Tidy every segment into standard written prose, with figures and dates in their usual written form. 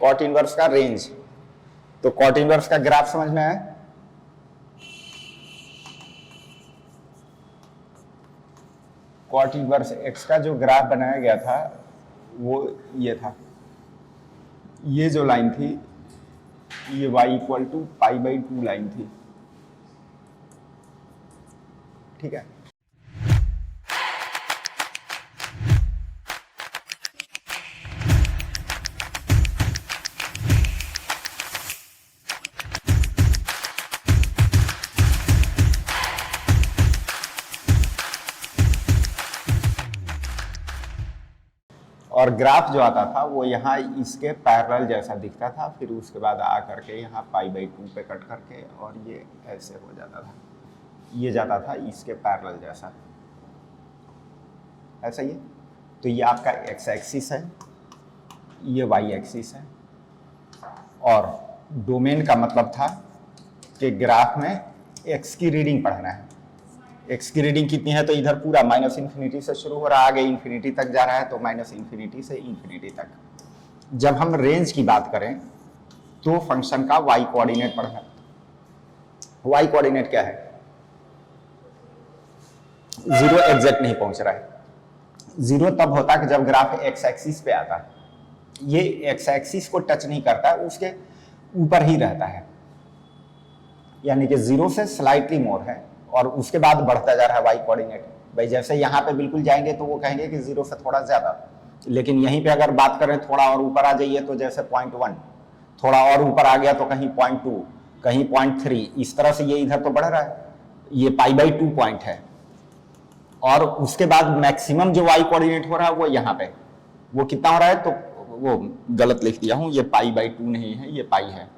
Cot inverse का range. तो cot inverse का ग्राफ समझ में आया? कॉट इनवर्स एक्स का जो ग्राफ बनाया गया था वो ये था, ये जो लाइन थी ये y इक्वल टू π/2 लाइन थी, ठीक है। और ग्राफ जो आता था वो यहाँ इसके पैरेलल जैसा दिखता था, फिर उसके बाद आ करके यहाँ π/2 पे कट करके और ये ऐसे हो जाता था, ये जाता था इसके पैरेलल जैसा, ऐसा ही। तो ये आपका एक्स एक्सिस है, ये वाई एक्सिस है, और डोमेन का मतलब था कि ग्राफ में एक्स की रीडिंग पढ़ना है। एक्स की रीडिंग कितनी है, तो इधर पूरा -∞ से शुरू हो रहा है, आगे इन्फिनिटी तक जा रहा है, तो -∞ से इन्फिनिटी तक। जब हम रेंज की बात करें तो फंक्शन का वाई कोऑर्डिनेट पढ़ना है। वाई कोऑर्डिनेट क्या है? 0 एग्जैक्ट नहीं पहुंच रहा है। 0 तब होता है कि जब ग्राफ एक्स एक्सिस पे आता है, ये एक्स एक्सिस को टच नहीं करता है, उसके ऊपर ही रहता है, यानी कि 0 से स्लाइटली मोर है और उसके बाद बढ़ता जा रहा है वाई कोऑर्डिनेट। भाई जैसे यहाँ पे बिल्कुल जाएंगे तो वो कहेंगे कि 0 से थोड़ा ज्यादा, लेकिन यहीं पे अगर बात करें थोड़ा और ऊपर आ जाइए तो जैसे 0.1, थोड़ा और ऊपर आ गया तो कहीं 0.2, कहीं 0.3, इस तरह से ये इधर तो बढ़ रहा है, ये π/2 पॉइंट है। और उसके बाद मैक्सिमम जो वाई कोऑर्डिनेट हो रहा है वो यहाँ पे, वो कितना हो रहा है, तो वो गलत लिख दिया हूं, ये π/2 नहीं है, ये पाई है।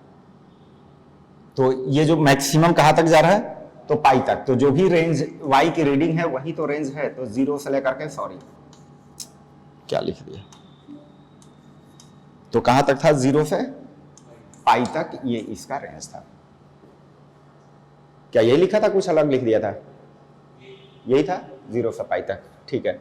तो ये जो मैक्सिमम कहां तक जा रहा है, तो पाई तक। तो जो भी रेंज y की रीडिंग है वही तो रेंज है। तो 0 से लेकर के, सॉरी क्या लिख दिया, तो कहां तक था, 0 से पाई तक ये इसका रेंज था। क्या यही लिखा था, कुछ अलग लिख दिया था? यही था, 0 से पाई तक, ठीक है।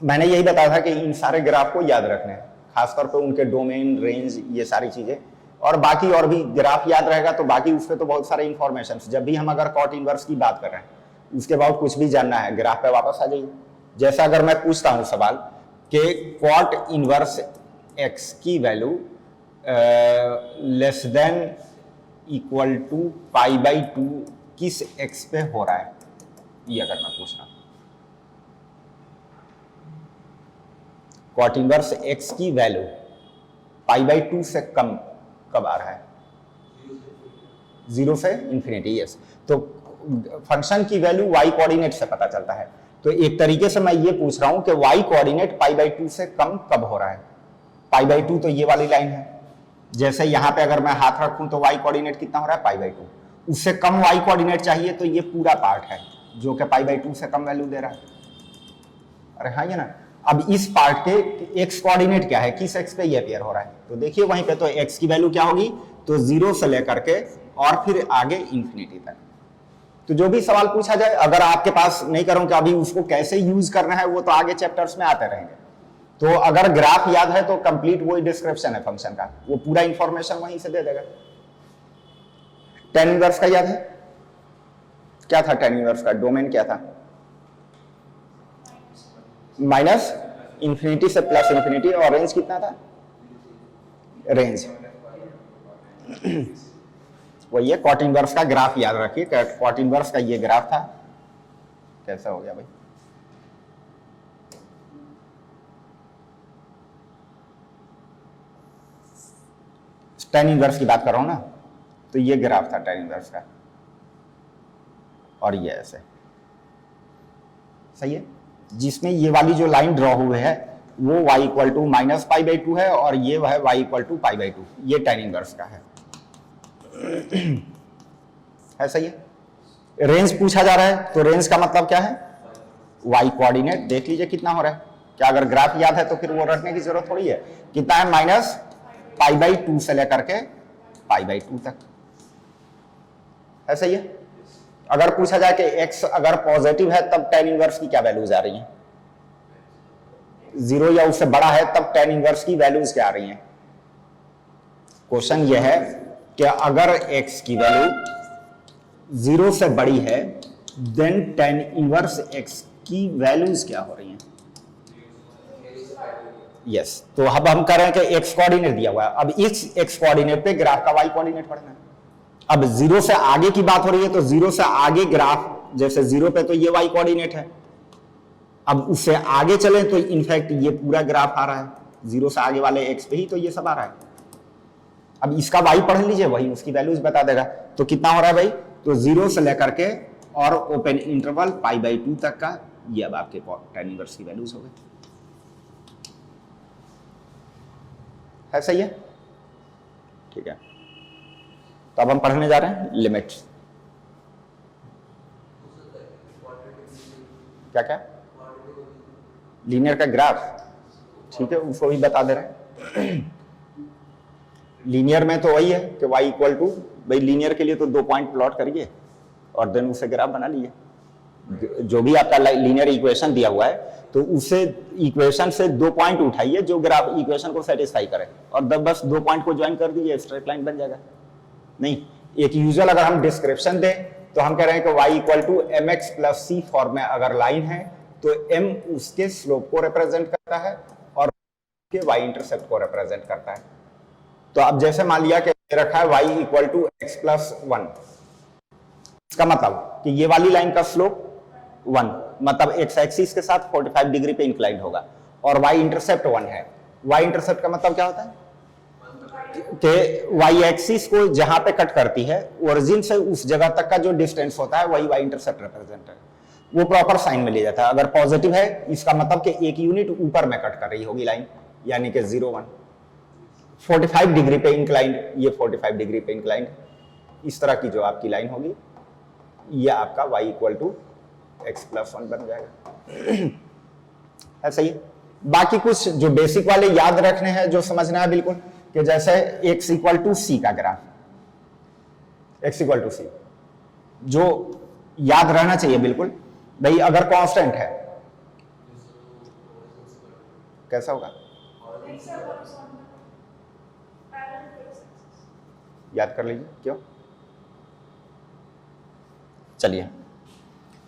मैंने यही बताया था कि इन सारे ग्राफ को याद रखना है, खासतौर पे उनके डोमेन, रेंज, ये सारी चीजें, और बाकी और भी ग्राफ याद रहेगा तो बाकी उसके तो बहुत सारे इंफॉर्मेशन। जब भी हम अगर कॉट इनवर्स की बात कर रहे हैं उसके बाद कुछ भी जानना है, ग्राफ पे वापस आ जाइए। जैसा अगर मैं पूछता हूं सवाल कि कॉट इनवर्स एक्स की value less than equal to π/2 किस एक्स पे हो रहा है, ये अगर मैं पूछ रहा हूं, कॉट इनवर्स एक्स की वैल्यू π/2 से कम कब आ रहा है, 0 से इन्फिनिटी, यस। तो फंक्शन की वैल्यू y कोऑर्डिनेट से पता चलता है। तो एक तरीके से मैं ये पूछ रहा हूं कि y कोऑर्डिनेट π/2 से कम कब हो रहा है। π/2 तो ये वाली लाइन है, जैसे यहां पे अगर मैं हाथ रखूं तो y कोऑर्डिनेट कितना हो रहा है, π/2। उससे कम y कोऑर्डिनेट चाहिए तो ये पूरा पार्ट है जो कि π/2 से कम वैल्यू दे रहा है। अरे हाँ, ये ना। अब इस पार्ट के एक्स कोऑर्डिनेट क्या है, किस एक्स पे ये अपेयर हो रहा है, तो देखिए वहीं पे तो एक्स की वैल्यू क्या होगी, तो 0 से लेकर के और फिर आगे इन्फिनिटी तक। तो जो भी सवाल पूछा जाए, अगर आपके पास नहीं करूं कि अभी उसको कैसे यूज करना है, वो तो आगे चैप्टर्स में आते रहेंगे। तो अगर ग्राफ याद है तो कंप्लीट वही डिस्क्रिप्शन है फंक्शन का, वो पूरा इंफॉर्मेशन वहीं से दे देगा। टेन इनवर्स का याद है, क्या था टेन इनवर्स का डोमेन, क्या था, -∞ से +∞, और रेंज कितना था, रेंज वही है। कॉट इनवर्स का ग्राफ याद रखिए, कॉट इनवर्स का ये ग्राफ था। कैसा हो गया भाई, टेन इनवर्स की बात कर रहा हूं ना, तो ये ग्राफ था टेन इनवर्स का, और ये ऐसे, सही है। जिसमें ये वाली जो लाइन ड्रॉ हुई है वो y इक्वल टू -π/2 है, और ये है y इक्वल टू π/2, ये टेन इनवर्स का है सही है। रेंज पूछा जा रहा है, तो रेंज का मतलब क्या है, y कोऑर्डिनेट देख लीजिए कितना हो रहा है। क्या अगर ग्राफ याद है तो फिर वो रटने की जरूरत थोड़ी है, कितना है, -π/2 से लेकर के π/2 तक, ऐसा ही है। अगर पूछा जाए कि x अगर पॉजिटिव है तब टेन इनवर्स की क्या वैल्यूज आ रही हैं, 0 या उससे बड़ा है तब टेन इनवर्स की वैल्यूज क्या आ रही हैं, क्वेश्चन यह है कि अगर x की वैल्यू 0 से बड़ी है देन tan इनवर्स x की वैल्यूज क्या हो रही हैं? यस तो अब हम कर रहे हैं कि x कोऑर्डिनेट दिया हुआ है, अब इस x कोऑर्डिनेट पे ग्राफ का y कोऑर्डिनेट पढ़ना है। अब 0 से आगे की बात हो रही है तो 0 से आगे ग्राफ, जैसे 0 पे तो ये y कोऑर्डिनेट है, अब उससे आगे चले तो इनफैक्ट ये पूरा ग्राफ आ रहा है, 0 से आगे वाले x पे ही तो ये सब आ रहा है। अब इसका y पढ़ लीजिए, वही उसकी वैल्यूज बता देगा। तो कितना हो रहा है भाई? तो 0 से लेकर के और ओपन इंटरवल π/2 तक का, ये अब आपके tan इनवर्स की वैल्यूज हो गई है। सही है, ठीक है। तो अब हम पढ़ने जा रहे हैं लिमिट। क्या क्या? लीनियर का ग्राफ, ठीक है, उसको भी बता दे रहे हैं। लीनियर में तो वही है कि y इक्वल टू, भाई लीनियर के लिए तो 2 पॉइंट प्लॉट करिए और देन उसे ग्राफ बना लीजिए। जो भी आपका लीनियर इक्वेशन दिया हुआ है तो उसे इक्वेशन से 2 पॉइंट उठाइए जो ग्राफ इक्वेशन को सेटिस्फाई करे, और बस 2 पॉइंट को ज्वाइन कर दीजिए, स्ट्रेट लाइन बन जाएगा। नहीं, एक यूजुअल अगर हम डिस्क्रिप्शन दें तो हम कह रहे हैं कि y equal to mx plus c form में अगर लाइन है तो m उसके स्लोप को रिप्रेजेंट करता है और के y इंटरसेप्ट को रिप्रेजेंट करता है। तो अब जैसे मान लिया कि रखा है y equal to x plus 1, इसका मतलब कि ये वाली लाइन का स्लोप 1, मतलब x एक्सिस के साथ 45 डिग्री पे इंक्लाइंड होगा, और y इंटरसेप्ट 1 है। y इंटरसेप्ट का मतलब क्या होता है कि y एक्सिस को जहां पे कट करती है ओरिजिन से उस जगह तक का जो डिस्टेंस होता है वही y इंटरसेप्ट रिप्रेजेंट है, वो प्रॉपर साइन में ले जाता है। अगर पॉजिटिव है इसका मतलब कि एक यूनिट ऊपर में कट कर रही होगी लाइन, यानी कि 0 1, 45 डिग्री पे इंक्लाइंड, ये 45 डिग्री पे इंक्लाइंड, इस तरह की जो आपकी लाइन होगी ये आपका y equal to x plus 1 बन जाएगा। है सही है। बाकी कुछ जो बेसिक वाले याद रखने हैं, जो समझना है बिल्कुल, कि जैसे x इक्वल टू c का graph, x equal to c जो याद रहना चाहिए बिल्कुल भाई, अगर कांस्टेंट है कैसा होगा? याद कर लीजिए, क्यों? चलिए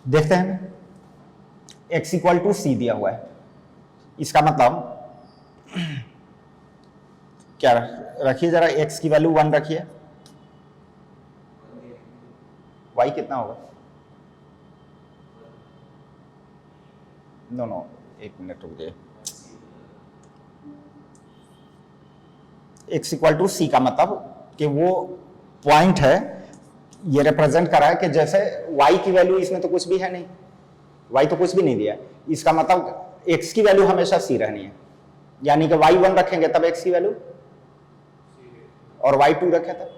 देखते हैं। x इक्वल टू c दिया हुआ है, इसका मतलब क्या रखिए जरा, x की वैल्यू 1 रखिए, y कितना होगा? नो एक मिनट रुक जाइए। x इक्वल टू c का मतलब कि वो पॉइंट है, ये रिप्रेजेंट कर रहा है कि जैसे y की वैल्यू इसमें तो कुछ भी है नहीं, y तो कुछ भी नहीं दिया, इसका मतलब x की वैल्यू हमेशा c रहनी है, यानी कि y1 रखेंगे तब x की वैल्यू, और y2 रखे तब,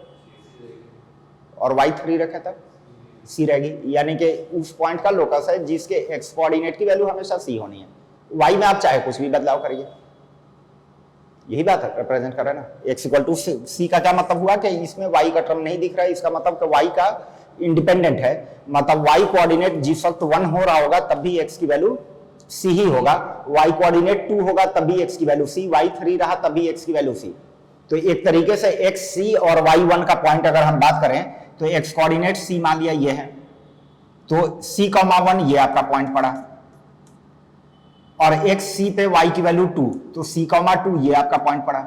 और y3 रखे तब c रहेगी, यानी कि उस पॉइंट का लोकस है जिसके x कोऑर्डिनेट की वैल्यू हमेशा c होनी है। y में आप चाहे कुछ भी बदलाव करिए, यही बात है, रिप्रेजेंट कर रहा है ना। x इक्वल टू c का क्या मतलब हुआ कि इसमें y का टर्म नहीं दिख रहा है, इसका मतलब कि y का इंडिपेंडेंट है, मतलब y कोऑर्डिनेट जिस वक्त 1 हो रहा होगा तब भी x की वैल्यू c ही होगा, y कोऑर्डिनेट 2 होगा तब भी x की वैल्यू c, y3 रहा तब भी x की वैल्यू c। तो एक तरीके से x c और y1 का पॉइंट अगर हम बात करें तो x कोऑर्डिनेट c मान लिया ये है, तो c, 1 ये आपका पॉइंट पड़ा, और x c पे y की वैल्यू 2, तो c, 2 ये आपका पॉइंट पड़ा,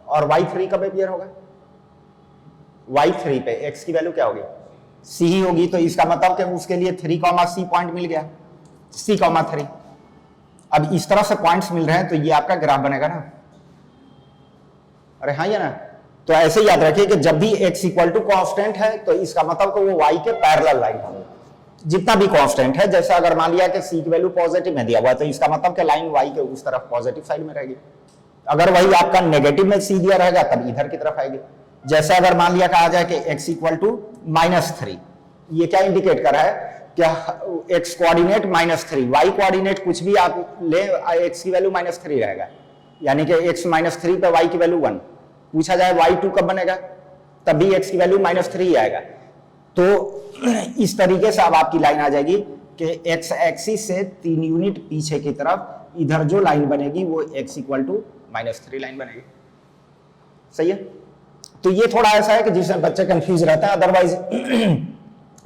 और y3 कब अपीयर होगा? y3 पे x की वैल्यू क्या होगी? c ही होगी, तो इसका मतलब कि उसके लिए 3, c पॉइंट मिल गया, c, 3। अब इस तरह से पॉइंट्स मिल रहे हैं तो ये आपका ग्राफ बनेगा ना। अरे हाँ ये ना, तो ऐसे याद रखिए कि जब भी x इक्वल टू कॉन्स्टेंट है तो इसका मतलब कि वो y के पैरेलल लाइन होगी, जितना भी कांस्टेंट है। जैसे अगर मान लिया कि c की वैल्यू पॉजिटिव में दिया हुआ है तो इसका मतलब कि लाइन y के उस तरफ पॉजिटिव साइड में रहेगी, अगर वही आपका नेगेटिव में c दिया रहेगा तब इधर की तरफ आएगी। जैसे अगर मान लिया कहा जाए कि x इक्वल टू -3, ये क्या इंडिकेट कर रहा है कि x कोऑर्डिनेट -3, y कोऑर्डिनेट कुछ भी आप ले x की वैल्यू -3 रहेगा, यानी कि x -3 पे y की वैल्यू 1। पूछा जाए y2 कब बनेगा, तब भी x की वैल्यू -3 ही आएगा। तो इस तरीके से अब आपकी लाइन आ जाएगी कि x एक्सिस से 3 यूनिट पीछे की तरफ इधर जो लाइन बनेगी वो x इक्वल टू -3 लाइन बनेगी। सही है। तो ये थोड़ा ऐसा है कि जिसमें बच्चे कंफ्यूज रहते हैं, अदरवाइज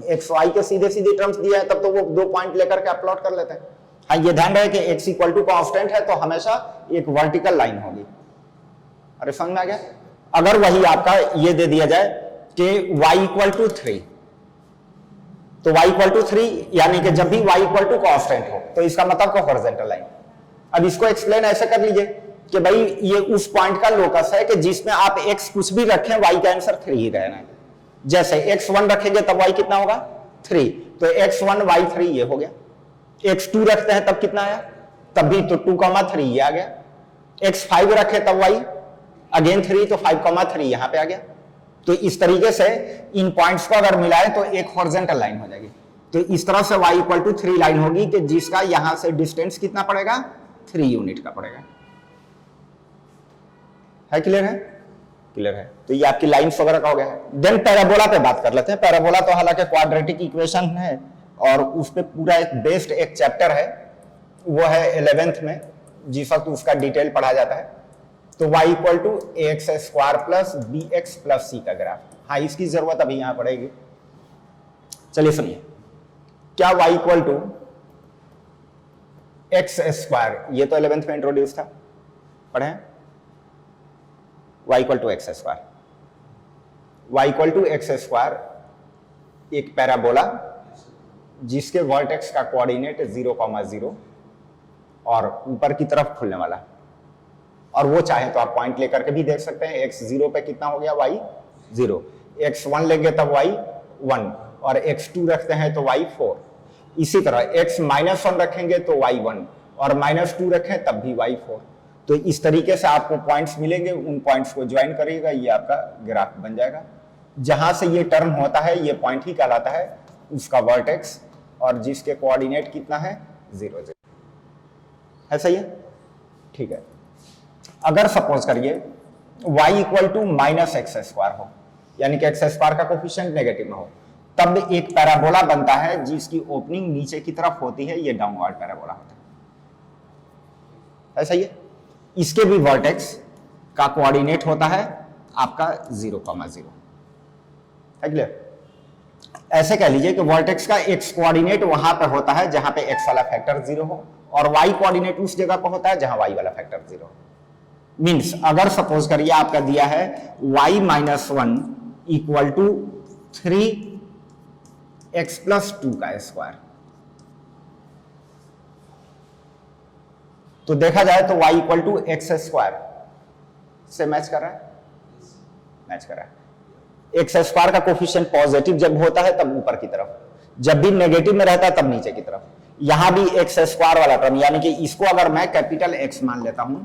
एक्स वाई के सीधे सीधे टर्म्स दिया है तब तो वो 2 पॉइंट लेकर के अपलोड कर लेते हैं। हाँ, ये ध्यान रहे कि x इक्वल टू कॉन्स्टेंट है तो हमेशा एक वर्टिकल लाइन होगी। अरे समझ में आ गया? अगर वही आपका ये दे दिया जाए कि y इक्वल टू 3, तो y इक्वल टू 3 यानी कि जब भी y इक्वल टू कॉन्स्टेंट हो तो इसका मतलब को हॉरिजॉन्टल लाइन। अब इसको एक्सप्लेन ऐसे कर लीजिए कि भाई ये उस पॉइंट का लोकस है कि जिसमें आप x कुछ भी रखें y का आंसर 3 ही रहना है। जैसे x1 रखेंगे तब y कितना होगा 3, तो x1 y3 ये हो गया। x2 रखते हैं तब कितना आया, तब भी तो 2,3 ये आ गया। x5 रखे तब y अगेन 3, तो 5,3 यहां पे आ गया। तो इस तरीके से इन पॉइंट्स को अगर मिलाए तो एक हॉरिजॉन्टल लाइन हो जाएगी। तो इस तरह से y इक्वल टू 3 लाइन होगी कि जिसका यहां से डिस्टेंस कितना पड़ेगा 3 यूनिट का पड़ेगा। है क्लियर है? क्लियर है। तो ये आपकी लाइंस वगैरह का हो गया है। देन पैराबोला पे बात कर लेते हैं। पैराबोला तो हालांकि क्वाड्रेटिक इक्वेशन है और उस पे पूरा एक बेस्ड एक चैप्टर है, वो है 11th में, जिस वक्त उसका डिटेल पढ़ा जाता है। तो y equal to ax square plus bx plus c का ग्राफ। हाँ, इसकी जरूरत अभी यहां पड़ेगी। चलिए सुनिए, क्या y equal to x square, ये तो 11th में इंट्रोड्यूस था, पढ़े y equal to x square. y equal to x square एक पैराबोला जिसके वर्टेक्स का कोऑर्डिनेट 0,0 और ऊपर की तरफ खुलने वाला, और वो चाहे तो आप पॉइंट लेकर के भी देख सकते हैं। x0 पे कितना हो गया y 0, x1 लेंगे तब y 1 और x2 रखते हैं तो y 4। इसी तरह x-1 रखेंगे तो y 1 और -2 रखें तब भी y 4। तो इस तरीके से आपको पॉइंट्स मिलेंगे, उन पॉइंट्स को ज्वाइन करिएगा, ये आपका ग्राफ बन जाएगा। जहां से ये टर्म होता है ये पॉइंट ही कहलाता है उसका वर्टेक्स, और जिसके कोऑर्डिनेट कितना है 0, 0 है। सही है, ठीक है। अगर सपोज करिए y equal to minus x square हो, यानी कि एक्स स्क्वायर का कोफिशिएंट नेगेटिव में हो, तब एक पैराबोला बनता है जिसकी ओपनिंग नीचे की तरफ होती है, ये डाउनवर्ड पैराबोला होता है। सही है। इसके भी वर्टेक्स का कोऑर्डिनेट होता है आपका 0,0 है। क्लियर? ऐसे कह लीजिए कि वर्टेक्स का x कोऑर्डिनेट वहां पे होता है जहां पे x वाला फैक्टर 0 हो, और y कोऑर्डिनेट उस जगह पर होता है जहां y वाला फैक्टर 0 हो। मींस अगर सपोज करिए आपका दिया है y minus 1 equal to 3x plus 2 का स्क्वायर, तो देखा जाए तो y equal to x square से मैच कर रहा है, मैच कर रहा है। एक्स स्क्वायर का कोफिशिएंट पॉजिटिव जब होता है तब ऊपर की तरफ, जब भी नेगेटिव में रहता है तब नीचे की तरफ। यहां भी एक्स स्क्वायर वाला टर्म, यानी कि इसको अगर मैं कैपिटल एक्स मान लेता हूं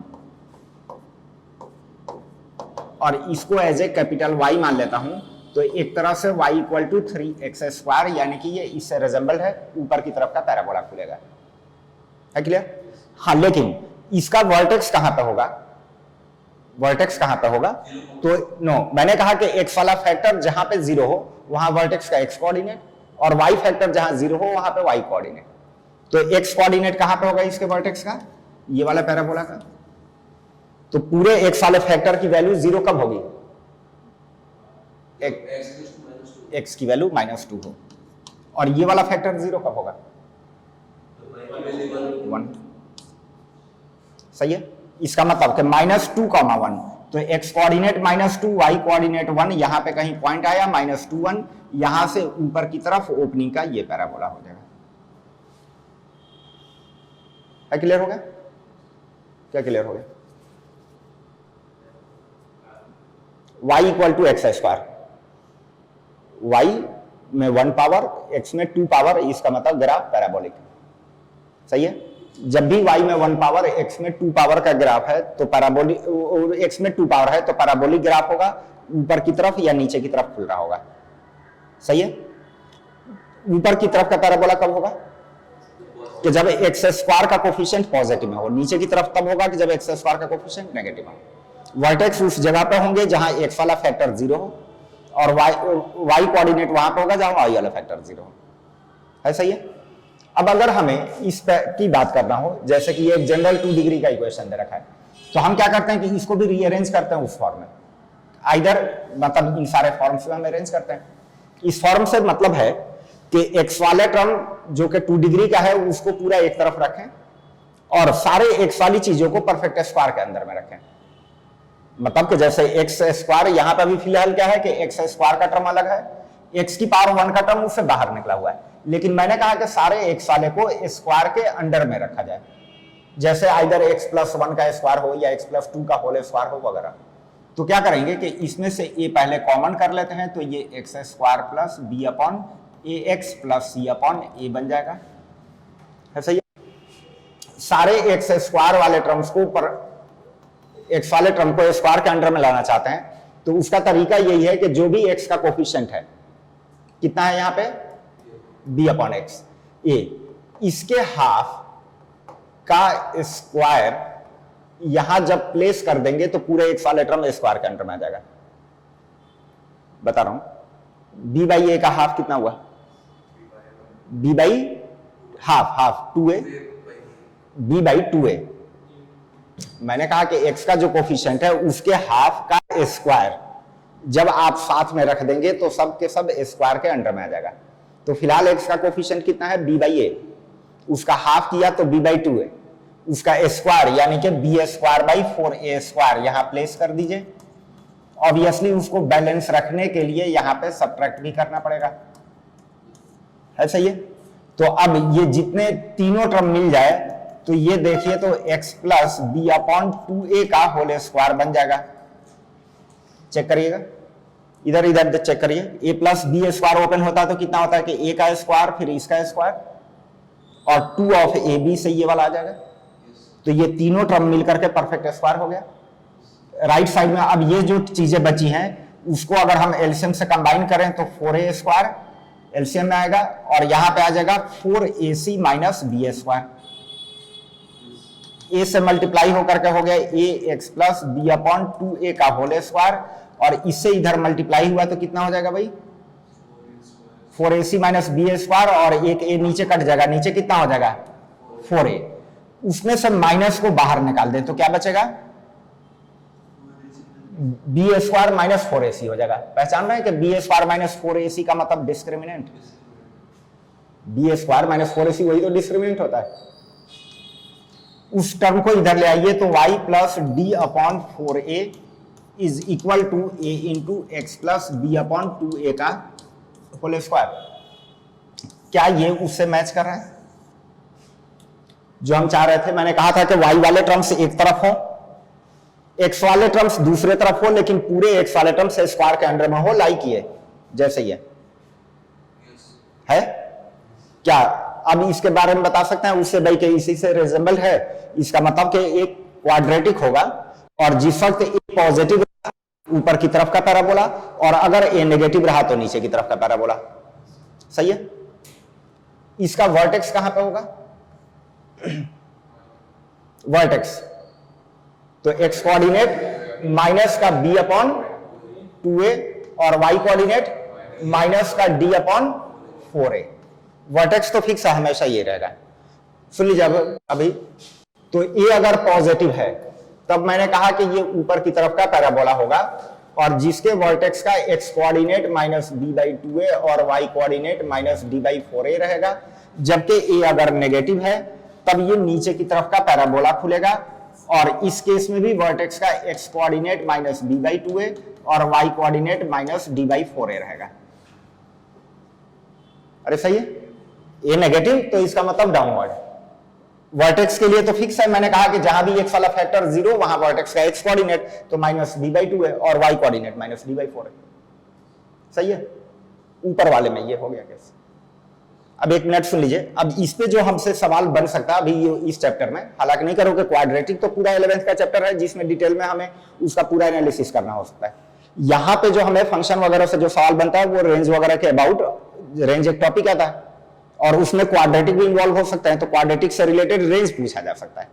और इसको एज ए कैपिटल वाई मान लेता हूं, तो एक तरह से y equal to 3x square, यानी कि ये इससे रिजेंबल है, ऊपर की तरफ का पैराबोला खुलेगा। है क्लियर? हाँ, लेकिन इसका वर्टेक्स कहां पे होगा? वर्टेक्स कहां पे होगा? तो नो, मैंने कहा कि x वाला फैक्टर जहां पे 0 हो वहां वर्टेक्स का x कोऑर्डिनेट, और y फैक्टर जहां 0 हो वहां पे y कोऑर्डिनेट। तो x कोऑर्डिनेट कहां पे होगा इसके वर्टेक्स का? ये वाला पैराबोला का। तो पूरे x वाले फैक्टर की वैल्यू 0 कब होगी? x की वैल्यू -2 हो, और ये वाला फैक्टर 0 कब होगा? 1। सही है। इसका मतलब कि -2,1, तो x कोऑर्डिनेट -2, y कोऑर्डिनेट 1, यहां पे कहीं पॉइंट आया -2, 1, यहां से ऊपर की तरफ ओपनिंग का ये पैराबोला हो जाएगा। है क्लियर हो गया? क्या क्लियर हो गया? y equal to x square, y में 1 पावर, x में 2 पावर, इसका मतलब ग्राफ पैराबोलिक। सही है। जब भी y में 1 पावर, x में 2 पावर का ग्राफ है तो पैराबोलिक, x में 2 पावर है तो पैराबोलिक ग्राफ होगा, ऊपर की तरफ या नीचे की तरफ खुल रहा होगा। सही है। ऊपर की तरफ का पैराबोला कब होगा? कि जब एक्स स्क्वायर का कोफिशिएंट पॉजिटिव में हो। नीचे की तरफ तब होगा कि जब एक्स स्क्वायर का कोफिशिएंट नेगेटिव हो। वर्टेक्स उस जगह पे होंगे जहां x वाला फैक्टर 0 हो, और y कोऑर्डिनेट वहां पे होगा जहां y वाला फैक्टर 0 हो। है सही है। अब अगर हमें इस की बात करना हो, जैसे कि ये एक जनरल 2 डिग्री का इक्वेशन दे रखा है, तो हम क्या करते हैं कि इसको भी रीअरेंज करते हैं उस फॉर्म में। आइदर मतलब इन सारे फॉर्म्स में हम अरेंज करते हैं। इस फॉर्म से मतलब है कि x वाले टर्म जो कि 2 डिग्री का है उसको पूरा एक तरफ रखें और सारे x वाली चीजों को परफेक्ट स्क्वायर के अंदर में रखें। मतलब कि जैसे एक्स स्क्वायर यहां पर भी फिलहाल क्या है कि एक्स स्क्वायर का टर्म अलग है, एक्स की पावर 1 का टर्म उससे बाहर निकला हुआ है, लेकिन मैंने कहा कि सारे एक्स वाले को स्क्वायर के अंडर में रखा जाए, जैसे आइदर एक्स प्लस 1 का स्क्वायर हो या एक्स प्लस 2 का होल स्क्वायर हो वगैरह। तो क्या करेंगे कि इसमें से ए पहले कॉमन कर लेते हैं, तो ये x square plus b upon a x plus c upon a बन जाएगा, है सही है। सारे एक्स स्क्वायर वाले टर्म्स को पर एक्स वाले टर्म को स्क्वायर के अंडर में लाना चाहते हैं, तो उसका तरीका यही है कि जो भी एक्स का कोफिशिएंट है, कितना है यहाँ पे बी अपॉन एक्स ए, इसके हाफ का स्क्वायर यहां जब प्लेस कर देंगे तो पूरे एक्स वाले टर्म स्क्वायर के अंडर में आ जाएगा। बता रहा हूं बी बाई ए का हाफ कितना हुआ, b by half half 2a b by 2a। मैंने कहा कि x का जो कोफिशिएंट है उसके हाफ का स्क्वायर जब आप साथ में रख देंगे तो सब के सब स्क्वायर के अंडर में आ जाएगा। तो फिलहाल x का कोफिशिएंट कितना है b बाई ए, उसका हाफ किया तो b बाई 2a, उसका स्क्वायर यानी कि b square by 4a square यहां प्लेस कर दीजिए। ऑब्वियसली उसको बैलेंस रखने के लिए यहां पे सब्ट्रैक्ट भी करना पड़ेगा, है सही है। तो अब ये जितने तीनों टर्म मिल जाए तो ये देखिए तो x plus b upon 2a का होल स्क्वायर बन जाएगा। चेक करिएगा, इधर इधर चेक करिए, a plus b square open होता है तो कितना होता है कि a का स्क्वायर फिर इसका स्क्वायर और 2 ऑफ ए बी से ये वाला आ जाएगा। तो ये तीनों टर्म मिलकर के परफेक्ट स्क्वायर हो गया। राइट साइड में अब ये जो चीजें बची हैं उसको अगर हम एलसीएम से कंबाइन करें तो 4a स्क्वायर एलसीएम में आएगा और यहां पे आ जाएगा 4ac माइनस बी स्क्वायर। ए से मल्टीप्लाई होकर के हो गया a x plus b upon 2a का होल स्क्वायर और इससे इधर मल्टीप्लाई हुआ तो कितना हो जाएगा भाई 4ac माइनस बी स्क्वायर और एक ए नीचे कट जाएगा, नीचे कितना हो जाएगा 4a। उसमें से माइनस को बाहर निकाल दें तो क्या बचेगा बी स्क्वायर माइनस 4ac हो जाएगा। पहचान रहे हैं कि बी स्क्वायर माइनस 4ac का मतलब discriminant, B square minus 4ac वही तो डिस्क्रिमिनेंट होता है। उस टर्म को इधर ले आइए तो y plus d upon 4a is equal to a into x plus b upon 2a का होल स्क्वायर। क्या ये उससे मैच कर रहा है जो हम चाह रहे थे? मैंने कहा था कि y वाले टर्म्स एक तरफ हो, x वाले टर्म्स दूसरे तरफ हो, लेकिन पूरे x वाले टर्म्स स्क्वायर के अंडर में हो, लाइक ये जैसे ये है। क्या अब इसके बारे में बता सकते हैं उससे भाई कि इसी से रिजेंबल है? इसका मतलब कि एक क्वाड्रेटिक होगा और जिस वक्त ए पॉजिटिव ऊपर की तरफ का पैराबोला और अगर ए नेगेटिव रहा तो नीचे की तरफ का पैराबोला, सही है। इसका वर्टेक्स कहां पे होगा? वर्टेक्स तो x कोऑर्डिनेट माइनस का b अपॉन 2a और y कोऑर्डिनेट माइनस का d अपॉन 4a। वर्टेक्स तो फिक्स है, हमेशा ये रहेगा। सुन लीजिए अभी तो a अगर पॉजिटिव है तब मैंने कहा कि ये ऊपर की तरफ का पैराबोला होगा और जिसके वर्टेक्स का x coordinate minus b by 2a और y coordinate minus d by 4a रहेगा। जबकि a अगर नेगेटिव है तब ये नीचे की तरफ का पैराबोला खुलेगा और इस केस में भी वर्टेक्स का x coordinate minus b by 2a और y coordinate minus d by 4a रहेगा। अरे सही है, a नेगेटिव तो इसका मतलब डाउनवर्ड। वर्टेक्स के लिए तो फिक्स है, मैंने कहा कि जहां भी x वाला फैक्टर 0 वहां वर्टेक्स का x कोऑर्डिनेट तो माइनस b बाई 2a और y coordinate minus d by 4a। सही है, ऊपर वाले में ये हो गया केस। अब एक मिनट सुन लीजिए, अब इस पे जो हमसे सवाल बन सकता है अभी इस चैप्टर में, हालांकि नहीं करोगे क्वाड्रेटिक तो पूरा 11th का चैप्टर है जिसमें डिटेल में हमें उसका पूरा एनालिसिस करना हो सकता है। यहाँ पे जो हमें फंक्शन वगैरह से जो सवाल बनता है वो रेंज वगैरह के अबाउट, रेंज एक टॉपिक आता है और उसमें क्वाड्रेटिक भी इन्वॉल्व हो सकता है, तो क्वाड्रेटिक से रिलेटेड रेंज पूछा जा सकता है।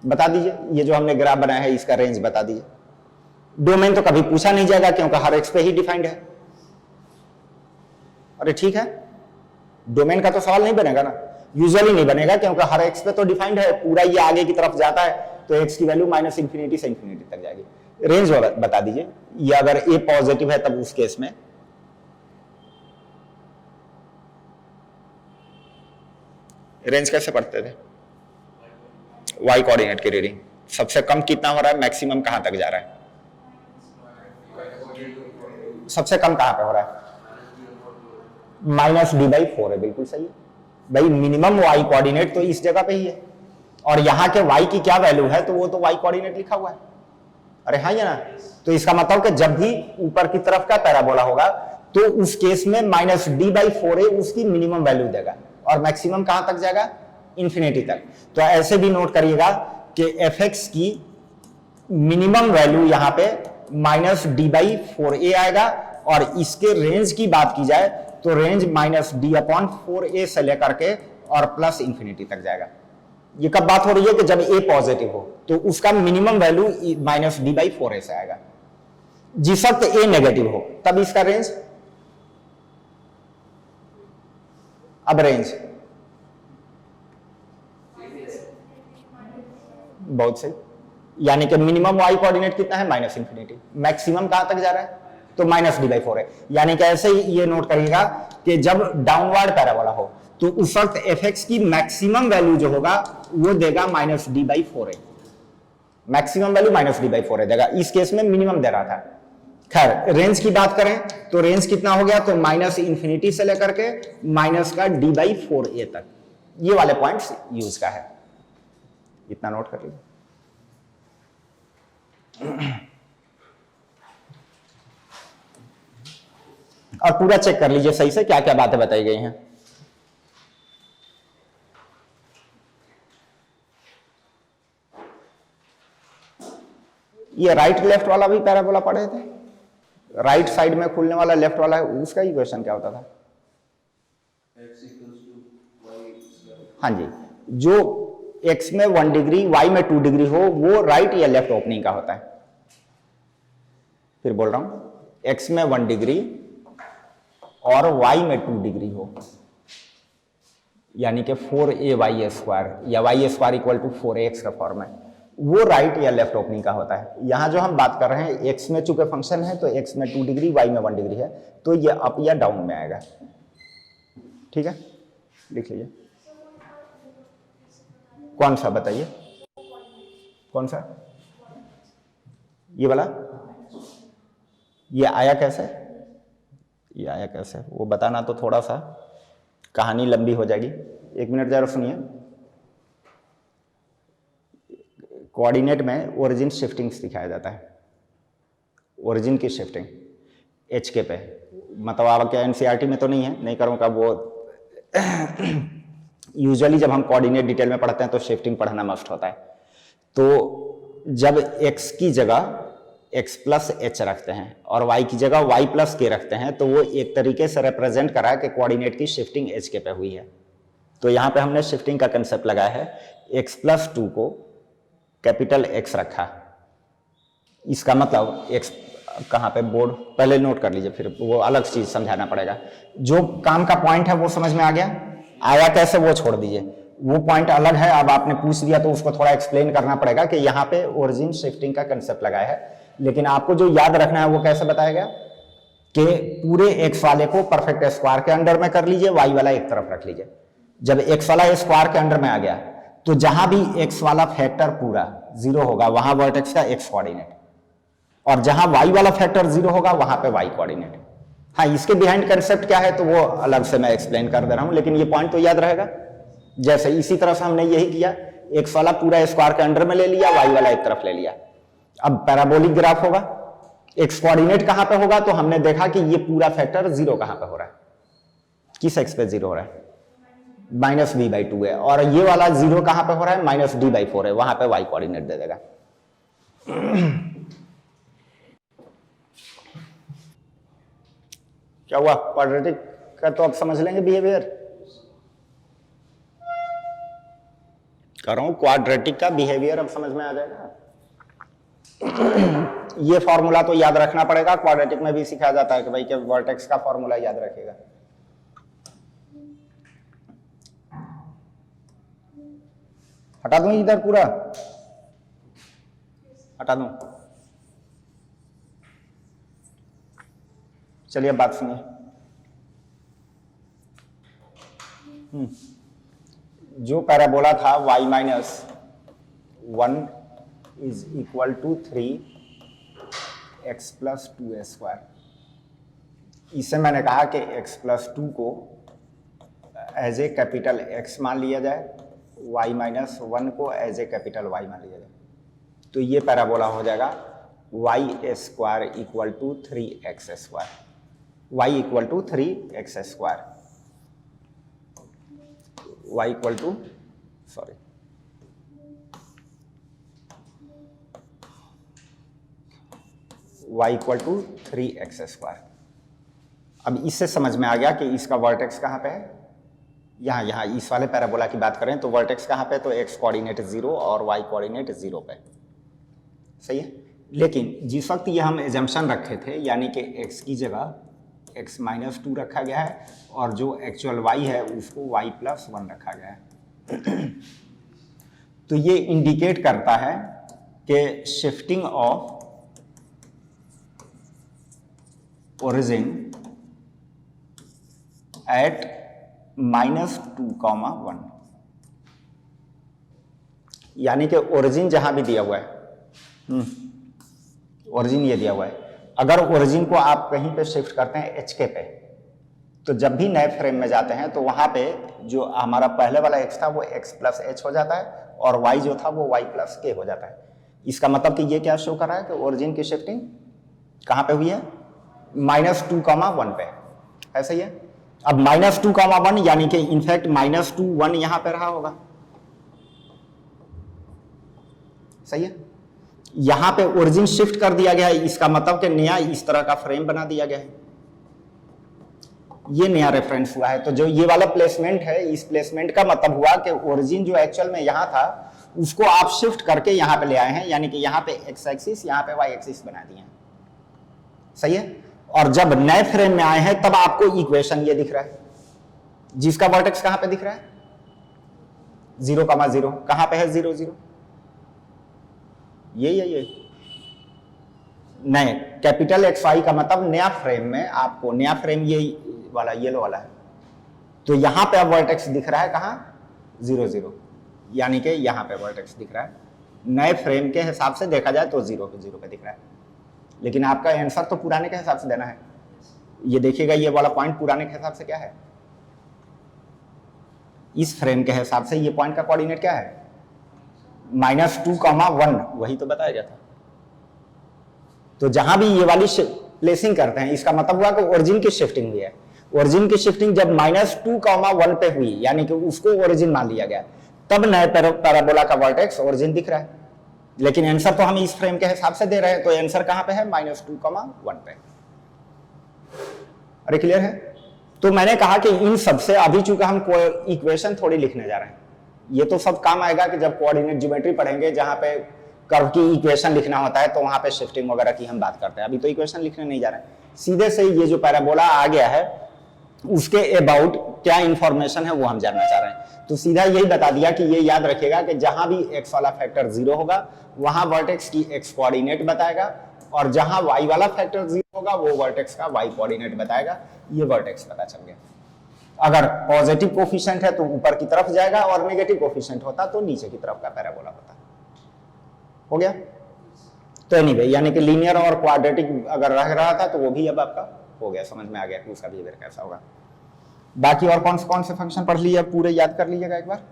बता दीजिए ये जो हमने ग्राफ बनाया है इसका रेंज बता दीजिए। डोमेन तो कभी पूछा नहीं जाएगा क्योंकि हर एक्स पे ही डिफाइंड है। अरे ठीक है, डोमेन का तो सवाल नहीं बनेगा ना, यूजुअली नहीं बनेगा क्योंकि हर एक्स पे तो डिफाइंड है, पूरा ये आगे की तरफ जाता है तो x की वैल्यू माइनस इंफिनिटी से इंफिनिटी तक जाएगी। रेंज बता दीजिए, ये अगर a पॉजिटिव है तब उस केस में रेंज कैसे पढ़ते थे? y कोऑर्डिनेट की रीडिंग सबसे कम कितना हो रहा है, मैक्सिमम कहां तक जा रहा है? सबसे कम कहां पे हो रहा है? -d/4 है, बिल्कुल सही है भाई। मिनिमम y कोऑर्डिनेट तो इस जगह पे ही है, और यहां के y की क्या वैल्यू है तो वो तो y कोऑर्डिनेट लिखा हुआ है। अरे हाँ या ना? तो इसका मतलब कि जब भी ऊपर की तरफ का पैराबोला होगा तो उस केस में -d/4 उसकी मिनिमम वैल्यू देगा, और मैक्सिमम कहां तक जाएगा? इंफिनिटी तक। तो ऐसे भी नोट करिएगा कि fx की मिनिमम वैल्यू यहां पे -d/4a आएगा, और इसके रेंज की बात की जाए तो रेंज -d/4a से लेकर के और प्लस इंफिनिटी तक जाएगा। ये कब बात हो रही है कि जब a पॉजिटिव हो तो उसका मिनिमम वैल्यू -d/4a से आएगा। जिस वक्त a नेगेटिव हो तब इसका रेंज, अब रेंज बहुत सही, यानी कि मिनिमम y कोऑर्डिनेट कितना है? Minus infinity. मैक्सिमम कहां तक जा रहा है? तो -d/4 है। यानी कि ऐसे ही ये नोट करिएगा कि जब डाउनवर्ड पैराबोला हो तो उस वक्त fx की मैक्सिमम वैल्यू जो होगा वो देगा -d/4। मैक्सिमम वैल्यू -d/4 देगा, इस केस में मिनिमम दे रहा था। खैर, रेंज की बात करें तो रेंज कितना हो गया? तो माइनस इंफिनिटी से लेकर के माइनस का d/4a तक, ये वाले पॉइंट्स यूज का है, इतना नोट कर लीजिए। और पूरा चेक कर लीजिए सही से क्या क्या बातें बताई गई हैं। ये राइट लेफ्ट वाला भी पैराबोला पढ़े थे, राइट साइड में खुलने वाला लेफ्ट वाला है, उसका इक्वेशन क्या होता था? हाँ जी, जो x में 1 डिग्री y में 2 डिग्री हो वो राइट या लेफ्ट ओपनिंग का होता है। फिर बोल रहा हूं, x में 1 डिग्री और y में 2 डिग्री हो, यानी कि 4ay² या y² = 4ax का फॉर्म है, वो राइट या लेफ्ट ओपनिंग का होता है। यहां जो हम बात कर रहे हैं x में चूंकि फंक्शन है तो x में 2 डिग्री y में 1 डिग्री है, तो ये अप या डाउन में आएगा। ठीक है, लिख लीजिए। कौन सा बताइए, कौन सा? ये वाला? ये आया कैसे? ये आया कैसे वो बताना तो थोड़ा सा कहानी लंबी हो जाएगी, 1 मिनट जरा सुनिए। कोऑर्डिनेट में ओरिजिन शिफ्टिंग्स दिखाया जाता है, ओरिजिन की शिफ्टिंग एच के पे, मतलब आपके एनसीईआरटी में तो नहीं है, नहीं करूँगा वो यूजुअली जब हम कोऑर्डिनेट डिटेल में पढ़ते हैं तो शिफ्टिंग पढ़ना मस्ट होता है। तो जब x की जगह x प्लस एच रखते हैं और y की जगह y प्लस के रखते हैं तो वो एक तरीके से रिप्रेजेंट करा है कि कोऑर्डिनेट की शिफ्टिंग एच के पे हुई है। तो यहाँ पे हमने शिफ्टिंग का कंसेप्ट लगाया है, x+2 को कैपिटल X रखा, इसका मतलब x कहाँ पे, बोर्ड पहले नोट कर लीजिए, फिर वो अलग चीज समझाना पड़ेगा। जो काम का पॉइंट है वो समझ में आ गया, आया कैसे वो छोड़ दीजिए, वो पॉइंट अलग है। अब आपने पूछ दिया तो उसको थोड़ा एक्सप्लेन करना पड़ेगा कि यहाँ पे ओरिजिन शिफ्टिंग का कंसेप्ट लगाया है, लेकिन आपको जो याद रखना है वो कैसे बताया गया कि पूरे x वाले को परफेक्ट स्क्वायर के अंडर में कर लीजिए, y वाला एक तरफ रख लीजिए। जब x वाला स्क्वायर के अंडर में आ गया तो जहां भी x वाला फैक्टर पूरा 0 होगा वहां वर्टेक्स का x कोऑर्डिनेट, और जहां y वाला फैक्टर 0 होगा वहां पे y कोऑर्डिनेट। हाँ, इसके बिहाइंड कंसेप्ट क्या है तो वो अलग से मैं एक्सप्लेन कर दे रहा हूं, लेकिन ये पॉइंट तो याद रहेगा। जैसे इसी तरह से हमने यही किया, x वाला पूरा स्क्वायर के अंडर में ले लिया, y वाला एक तरफ ले लिया। अब पैराबोलिक ग्राफ होगा, x कोऑर्डिनेट कहां पे होगा तो हमने देखा कि ये पूरा फैक्टर 0 कहां पे हो रहा है, किस x पे 0 हो रहा है, -b/2 है, और ये वाला 0 कहां पे हो रहा है, -d/4 है, वहां पे y कोऑर्डिनेट दे देगा। क्या हुआ, क्वाड्रेटिक का तो अब समझ लेंगे बिहेवियर, कर रहा हूं क्वाड्रेटिक का बिहेवियर अब समझ में आ जाएगा। ये फॉर्मूला तो याद रखना पड़ेगा, क्वाड्रेटिक में भी सिखाया जाता है कि भाई के वर्टेक्स का फॉर्मूला याद रखिएगा। हटा दूं इधर पूरा, हटा दूं? चलिए अब बात सुनिए। जो पैराबोला था y minus 1 is equal to 3x plus 2a², इससे मैंने कहा कि x प्लस 2 को एज ए कैपिटल X मान लिया जाए, y माइनस 1 को एज ए कैपिटल Y मान लिया जाए, तो ये पैराबोला हो जाएगा y² equal to 3x², y equal to 3x², y equal to y equal to 3x²। अब इससे समझ में आ गया कि इसका वर्टेक्स कहाँ पे है। यहाँ इस वाले पैराबोला की बात करें तो वर्टेक्स कहाँ पे, तो x कोऑर्डिनेट 0 और y कोऑर्डिनेट 0 पे, सही है। लेकिन जिस वक्त ये हम एजम्पशन रखे थे, यानी कि x की जगह x माइनस 2 रखा गया है और जो एक्चुअल y है उसको y प्लस 1 रखा गया है, तो ये इंडिकेट करता है कि शिफ्टिंग ऑफ ओरिजिन एट -2, 1, यानी कि ओरिजिन जहां भी दिया हुआ है, ओरिजिन ये दिया हुआ है, अगर ओरिजिन को आप कहीं पे शिफ्ट करते हैं HK पे, तो जब भी नए फ्रेम में जाते हैं तो वहां पे जो हमारा पहले वाला x था वो x प्लस h हो जाता है और y जो था वो y प्लस k हो जाता है। इसका मतलब कि ये क्या शो कर रहा है कि ओरिजिन की शिफ्टिंग कहां पे हुई है, -2, 1 पे, ऐसा ही है। अब -2, 1 यानी कि इनफैक्ट -2, 1 यहां पे रहा होगा, सही है। यहां पे ओरिजिन शिफ्ट कर दिया गया है, इसका मतलब कि नया इस तरह का फ्रेम बना दिया गया है, ये नया रेफरेंस हुआ है। तो जो ये वाला प्लेसमेंट है, इस प्लेसमेंट का मतलब हुआ कि ओरिजिन जो एक्चुअल में यहां था उसको आप शिफ्ट करके यहां पे ले आए हैं, यानी कि यहां पे x एक्सिस यहां पे y एक्सिस बना दिए हैं, सही है। और जब नए फ्रेम में आए हैं तब आपको इक्वेशन ये दिख रहा है, जिसका वर्टेक्स कहां पे दिख रहा है, 0, 0, कहां पे है 0, 0, ये नए कैपिटल XY का मतलब नया फ्रेम में आपको, नया फ्रेम ये वाला येलो वाला है, तो यहां पे अब वर्टेक्स दिख रहा है कहां, 0, 0, यानी कि यहां पे वर्टेक्स दिख रहा है। नए फ्रेम के हिसाब से देखा जाए तो 0 पे दिख रहा है, लेकिन आपका आंसर तो पुराने के हिसाब से देना है। ये देखिएगा ये वाला पॉइंट पुराने के हिसाब से क्या है, इस फ्रेम के हिसाब से ये पॉइंट का कोऑर्डिनेट क्या है, -2, 1, वही तो बताया गया था। तो जहां भी ये वाली प्लेसिंग करते हैं इसका मतलब हुआ कि ओरिजिन की शिफ्टिंग हुई है। ओरिजिन की शिफ्टिंग जब -2, 1 पे हुई, यानी कि उसको ओरिजिन मान लिया गया, तब नए पैराबोला का वर्टेक्स ओरिजिन दिख रहा है। लेकिन आंसर तो हम इस फ्रेम के हिसाब से दे रहे हैं, तो आंसर कहां पे है, -2, 1 पे। अरे क्लियर है। तो मैंने कहा कि इन सबसे अभी चूंकि हम इक्वेशन थोड़ी लिखने जा रहे हैं, ये तो सब काम आएगा कि जब कोऑर्डिनेट ज्योमेट्री पढ़ेंगे, जहां पे कर्व की इक्वेशन लिखना होता है, तो वहां पे शिफ्टिंग वगैरह की हम बात करते हैं। अभी तो इक्वेशन लिखने नहीं जा रहे हैं, सीधे से ये जो पैराबोला आ गया है उसके अबाउट क्या इंफॉर्मेशन है वो हम जानना चाह रहे हैं। तो सीधा यही बता दिया कि ये याद रखिएगा कि जहां भी x वाला फैक्टर 0 होगा वहां वर्टेक्स की x कोऑर्डिनेट बताएगा, और जहां y वाला फैक्टर 0 होगा वो वर्टेक्स का y कोऑर्डिनेट बताएगा। ये वर्टेक्स पता चल गया। अगर पॉजिटिव कोफिशिएंट है तो ऊपर की तरफ जाएगा, और नेगेटिव कोफिशिएंट होता तो नीचे की तरफ का पैराबोला होता। हो गया। तो एनीवे, यानी कि लीनियर और क्वाड्रेटिक अगर रह रहा था तो वो भी अब आपका हो गया, समझ में आ गया कि उसका बिहेवियर कैसा होगा। बाकी और कौन से फंक्शन पढ़ लिए, पूरे याद कर लीजिएगा एक बार,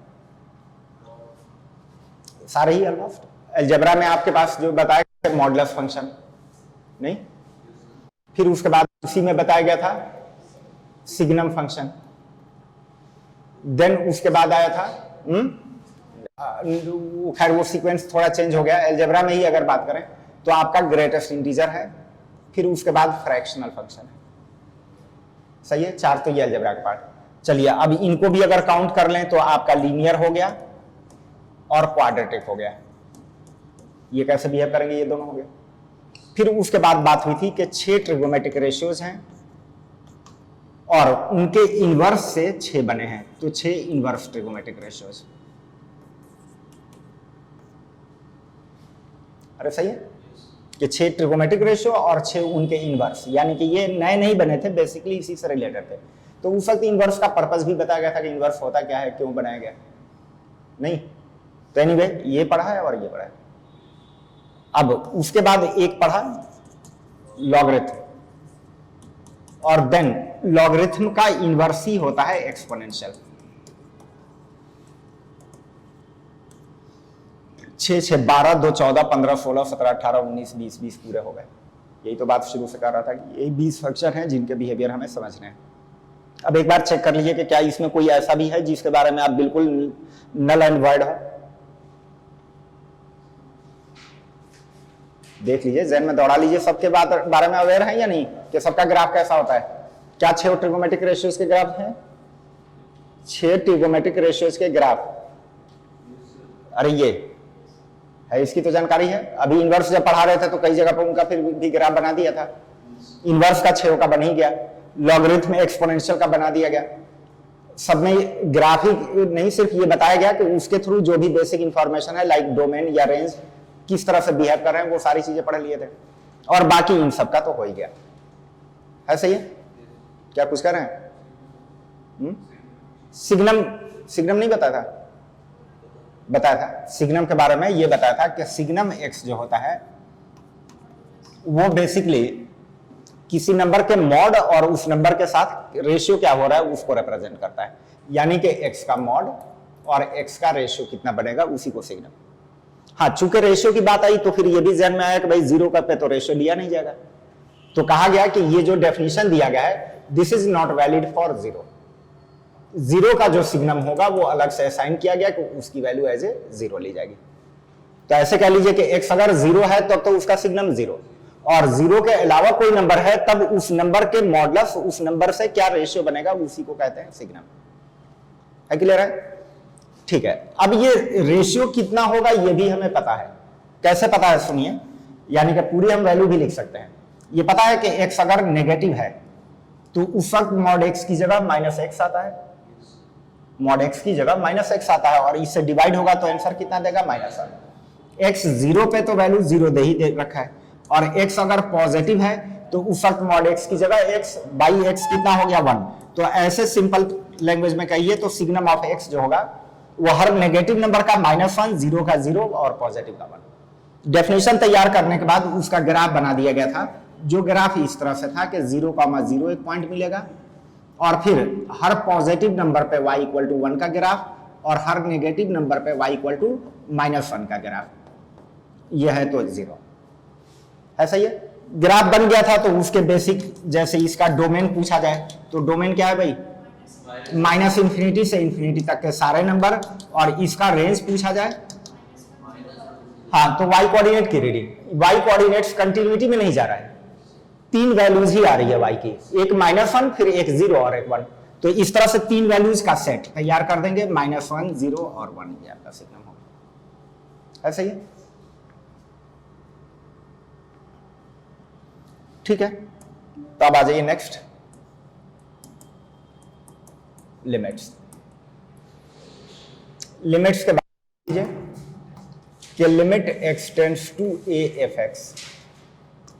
सारे ही ऑलमोस्ट। अलजेब्रा में आपके पास जो बताया मॉडुलस फंक्शन नहीं, फिर उसके बाद उसी में बताया गया था सिग्नम फंक्शन, देन उसके बाद आया था खैर वो सीक्वेंस थोड़ा चेंज हो गया। अलजेब्रा में ही अगर बात करें तो आपका ग्रेटेस्ट इंटीजर है, फिर उसके बाद फ्रैक्शनल फंक्शन है, सही है। 4 तो ये अलजेब्रा के पार्ट। चलिए अब इनको भी अगर काउंट कर लें तो आपका लीनियर हो गया और क्वाड्रेटिक हो गया। ये कैसे बिहेव करेंगे, ये दोनों हो गए। फिर उसके बाद बात हुई थी कि 6 ट्रिगोमेट्रिक रेशियोज हैं और उनके इनवर्स से 6 बने हैं, तो 6 इनवर्स ट्रिगोमेट्रिक रेशियोज। अरे सही है कि 6 ट्रिगोमेट्रिक रेशियो और 6 उनके इनवर्स, यानी कि ये नए नहीं बने थे, बेसिकली इसी से रिलेटेड थे। तो उस वक्त इनवर्स का पर्पस भी बताया गया था कि इनवर्स होता क्या है, क्यों बनाया गया, नहीं तो एनीवे ये पढ़ा है और ये पढ़ा है। अब उसके बाद एक पढ़ा लॉगरिथम, और देन लॉगरिथम का इनवर्स ही होता है एक्सपोनेंशियल। 6 6 12 2 14 15 16 17 18 19 20 पूरे हो गए। यही तो बात शुरू से कर रहा था कि यही 20 फंक्शन हैं जिनके बिहेवियर हमें समझने हैं। अब एक बार चेक कर लीजिए कि क्या इसमें कोई ऐसा भी है जिसके बारे में आप बिल्कुल नल एंड वर्ड हो। देख लीजिए, जहन में दौड़ा लीजिए, सबके बारे में अवेयर है या नहीं कि सबका ग्राफ कैसा होता है। क्या 6 ट्रिगोमेट्रिक रेशियोज के ग्राफ हैं? 6 ट्रिगोमेट्रिक रेशियोज के ग्राफ, अरे ये है, इसकी तो जानकारी है। अभी इनवर्स जब पढ़ा रहे थे तो कई जगह पर उनका फिर भी ग्राफ बना दिया था। इनवर्स का 6 का बन ही गया, लॉगरिथम एक्सपोनेंशियल का बना दिया गया। सब में ग्राफ ही नहीं, सिर्फ ये बताया गया कि उसके थ्रू जो भी बेसिक इंफॉर्मेशन है लाइक डोमेन या रेंज किस तरह से बिहेव कर रहे हैं वो सारी चीजें पढ़ लिए थे, और बाकी इन सब का तो हो ही गया है। सही है, क्या कुछ कर रहे हैं? सिग्नम नहीं बताया था सिग्नम के बारे में। ये बताया था कि सिग्नम एक्स जो होता है वो बेसिकली किसी नंबर के मॉड और उस नंबर के साथ रेशियो क्या हो रहा है उसको रिप्रेजेंट करता है, यानी कि एक्स का मॉड और एक्स का रेशियो कितना बनेगा उसी को सिग्नम। हाँ, चूंकि रेशियो की बात आई तो फिर ये भी ध्यान में आया कि भाई 0 का पे तो रेशियो लिया नहीं जाएगा, तो कहा गया कि ये जो डेफिनेशन दिया गया है this is not valid for 0 का जो सिग्नम होगा वो अलग से असाइन किया गया कि उसकी वैल्यू एज ए 0 ली जाएगी। तो ऐसे कह लीजिए कि x अगर 0 है तब तो उसका सिग्नम 0, और 0 के अलावा कोई नंबर है तब उस नंबर के मॉडुलस उस नंबर से क्या रेशियो बनेगा उसी को कहते हैं सिग्नम। है क्लियर है? ठीक है, अब ये रेशियो कितना होगा ये भी हमें पता है। कैसे पता है सुनिए, यानी कि पूरी हम वैल्यू भी लिख सकते हैं। ये पता है कि x अगर नेगेटिव है तो उस वक्त मॉड x की जगह -x आता है, मॉड x की जगह -x आता है, और इससे डिवाइड होगा तो आंसर कितना देगा -1। x 0 पे तो वैल्यू 0 दे ही दे रखा है, और x अगर पॉजिटिव है तो उस वक्त मॉड x की जगह x बाई x कितना हो गया 1। तो ऐसे सिंपल लैंग्वेज में कहिए तो सिग्नम ऑफ x जो होगा वो हर नेगेटिव नंबर का -1, 0 का 0 और पॉजिटिव का 1। डेफिनेशन तैयार करने के बाद उसका ग्राफ बना दिया गया था, जो ग्राफ इस तरह से था कि 0,0 एक पॉइंट मिलेगा, और फिर हर पॉजिटिव नंबर पे y = 1 का ग्राफ और हर नेगेटिव नंबर पे y = -1 का ग्राफ। यह है तो 0 है। सही है, ग्राफ बन गया था तो उसके बेसिक जैसे इसका डोमेन पूछा जाए तो डोमेन क्या है भाई, -∞ से ∞ तक के सारे नंबर, और इसका रेंज पूछा जाए हाँ तो y कोऑर्डिनेट की रीडिंग, y कोऑर्डिनेट्स कंटिन्यूटी में नहीं जा रहा है, 3 वैल्यूज ही आ रही है y की, एक -1 फिर एक 0 और एक 1। तो इस तरह से 3 वैल्यूज का सेट तैयार कर देंगे, -1 0 और 1, ये आपका सिग्नम होगा। ऐसे ही ठीक है। तो अब आ जाइए नेक्स्ट, लिमिट्स। लिमिट्स के बारे में कि limit x tends to a f(x)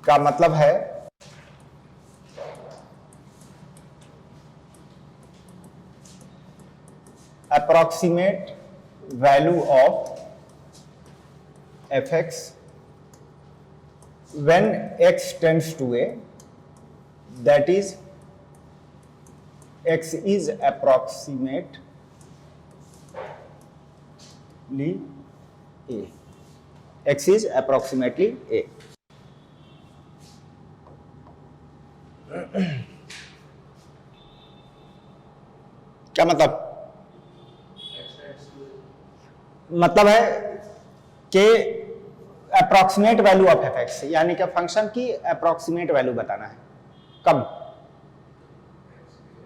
का मतलब है approximate value of f(x) when x tends to a, that is x is approximately a, x is approximately a। क्या मतलब है कि अप्रोक्सीमेट वैल्यू ऑफ f(x), यानी कि फंक्शन की अप्रोक्सीमेट वैल्यू बताना है। कब?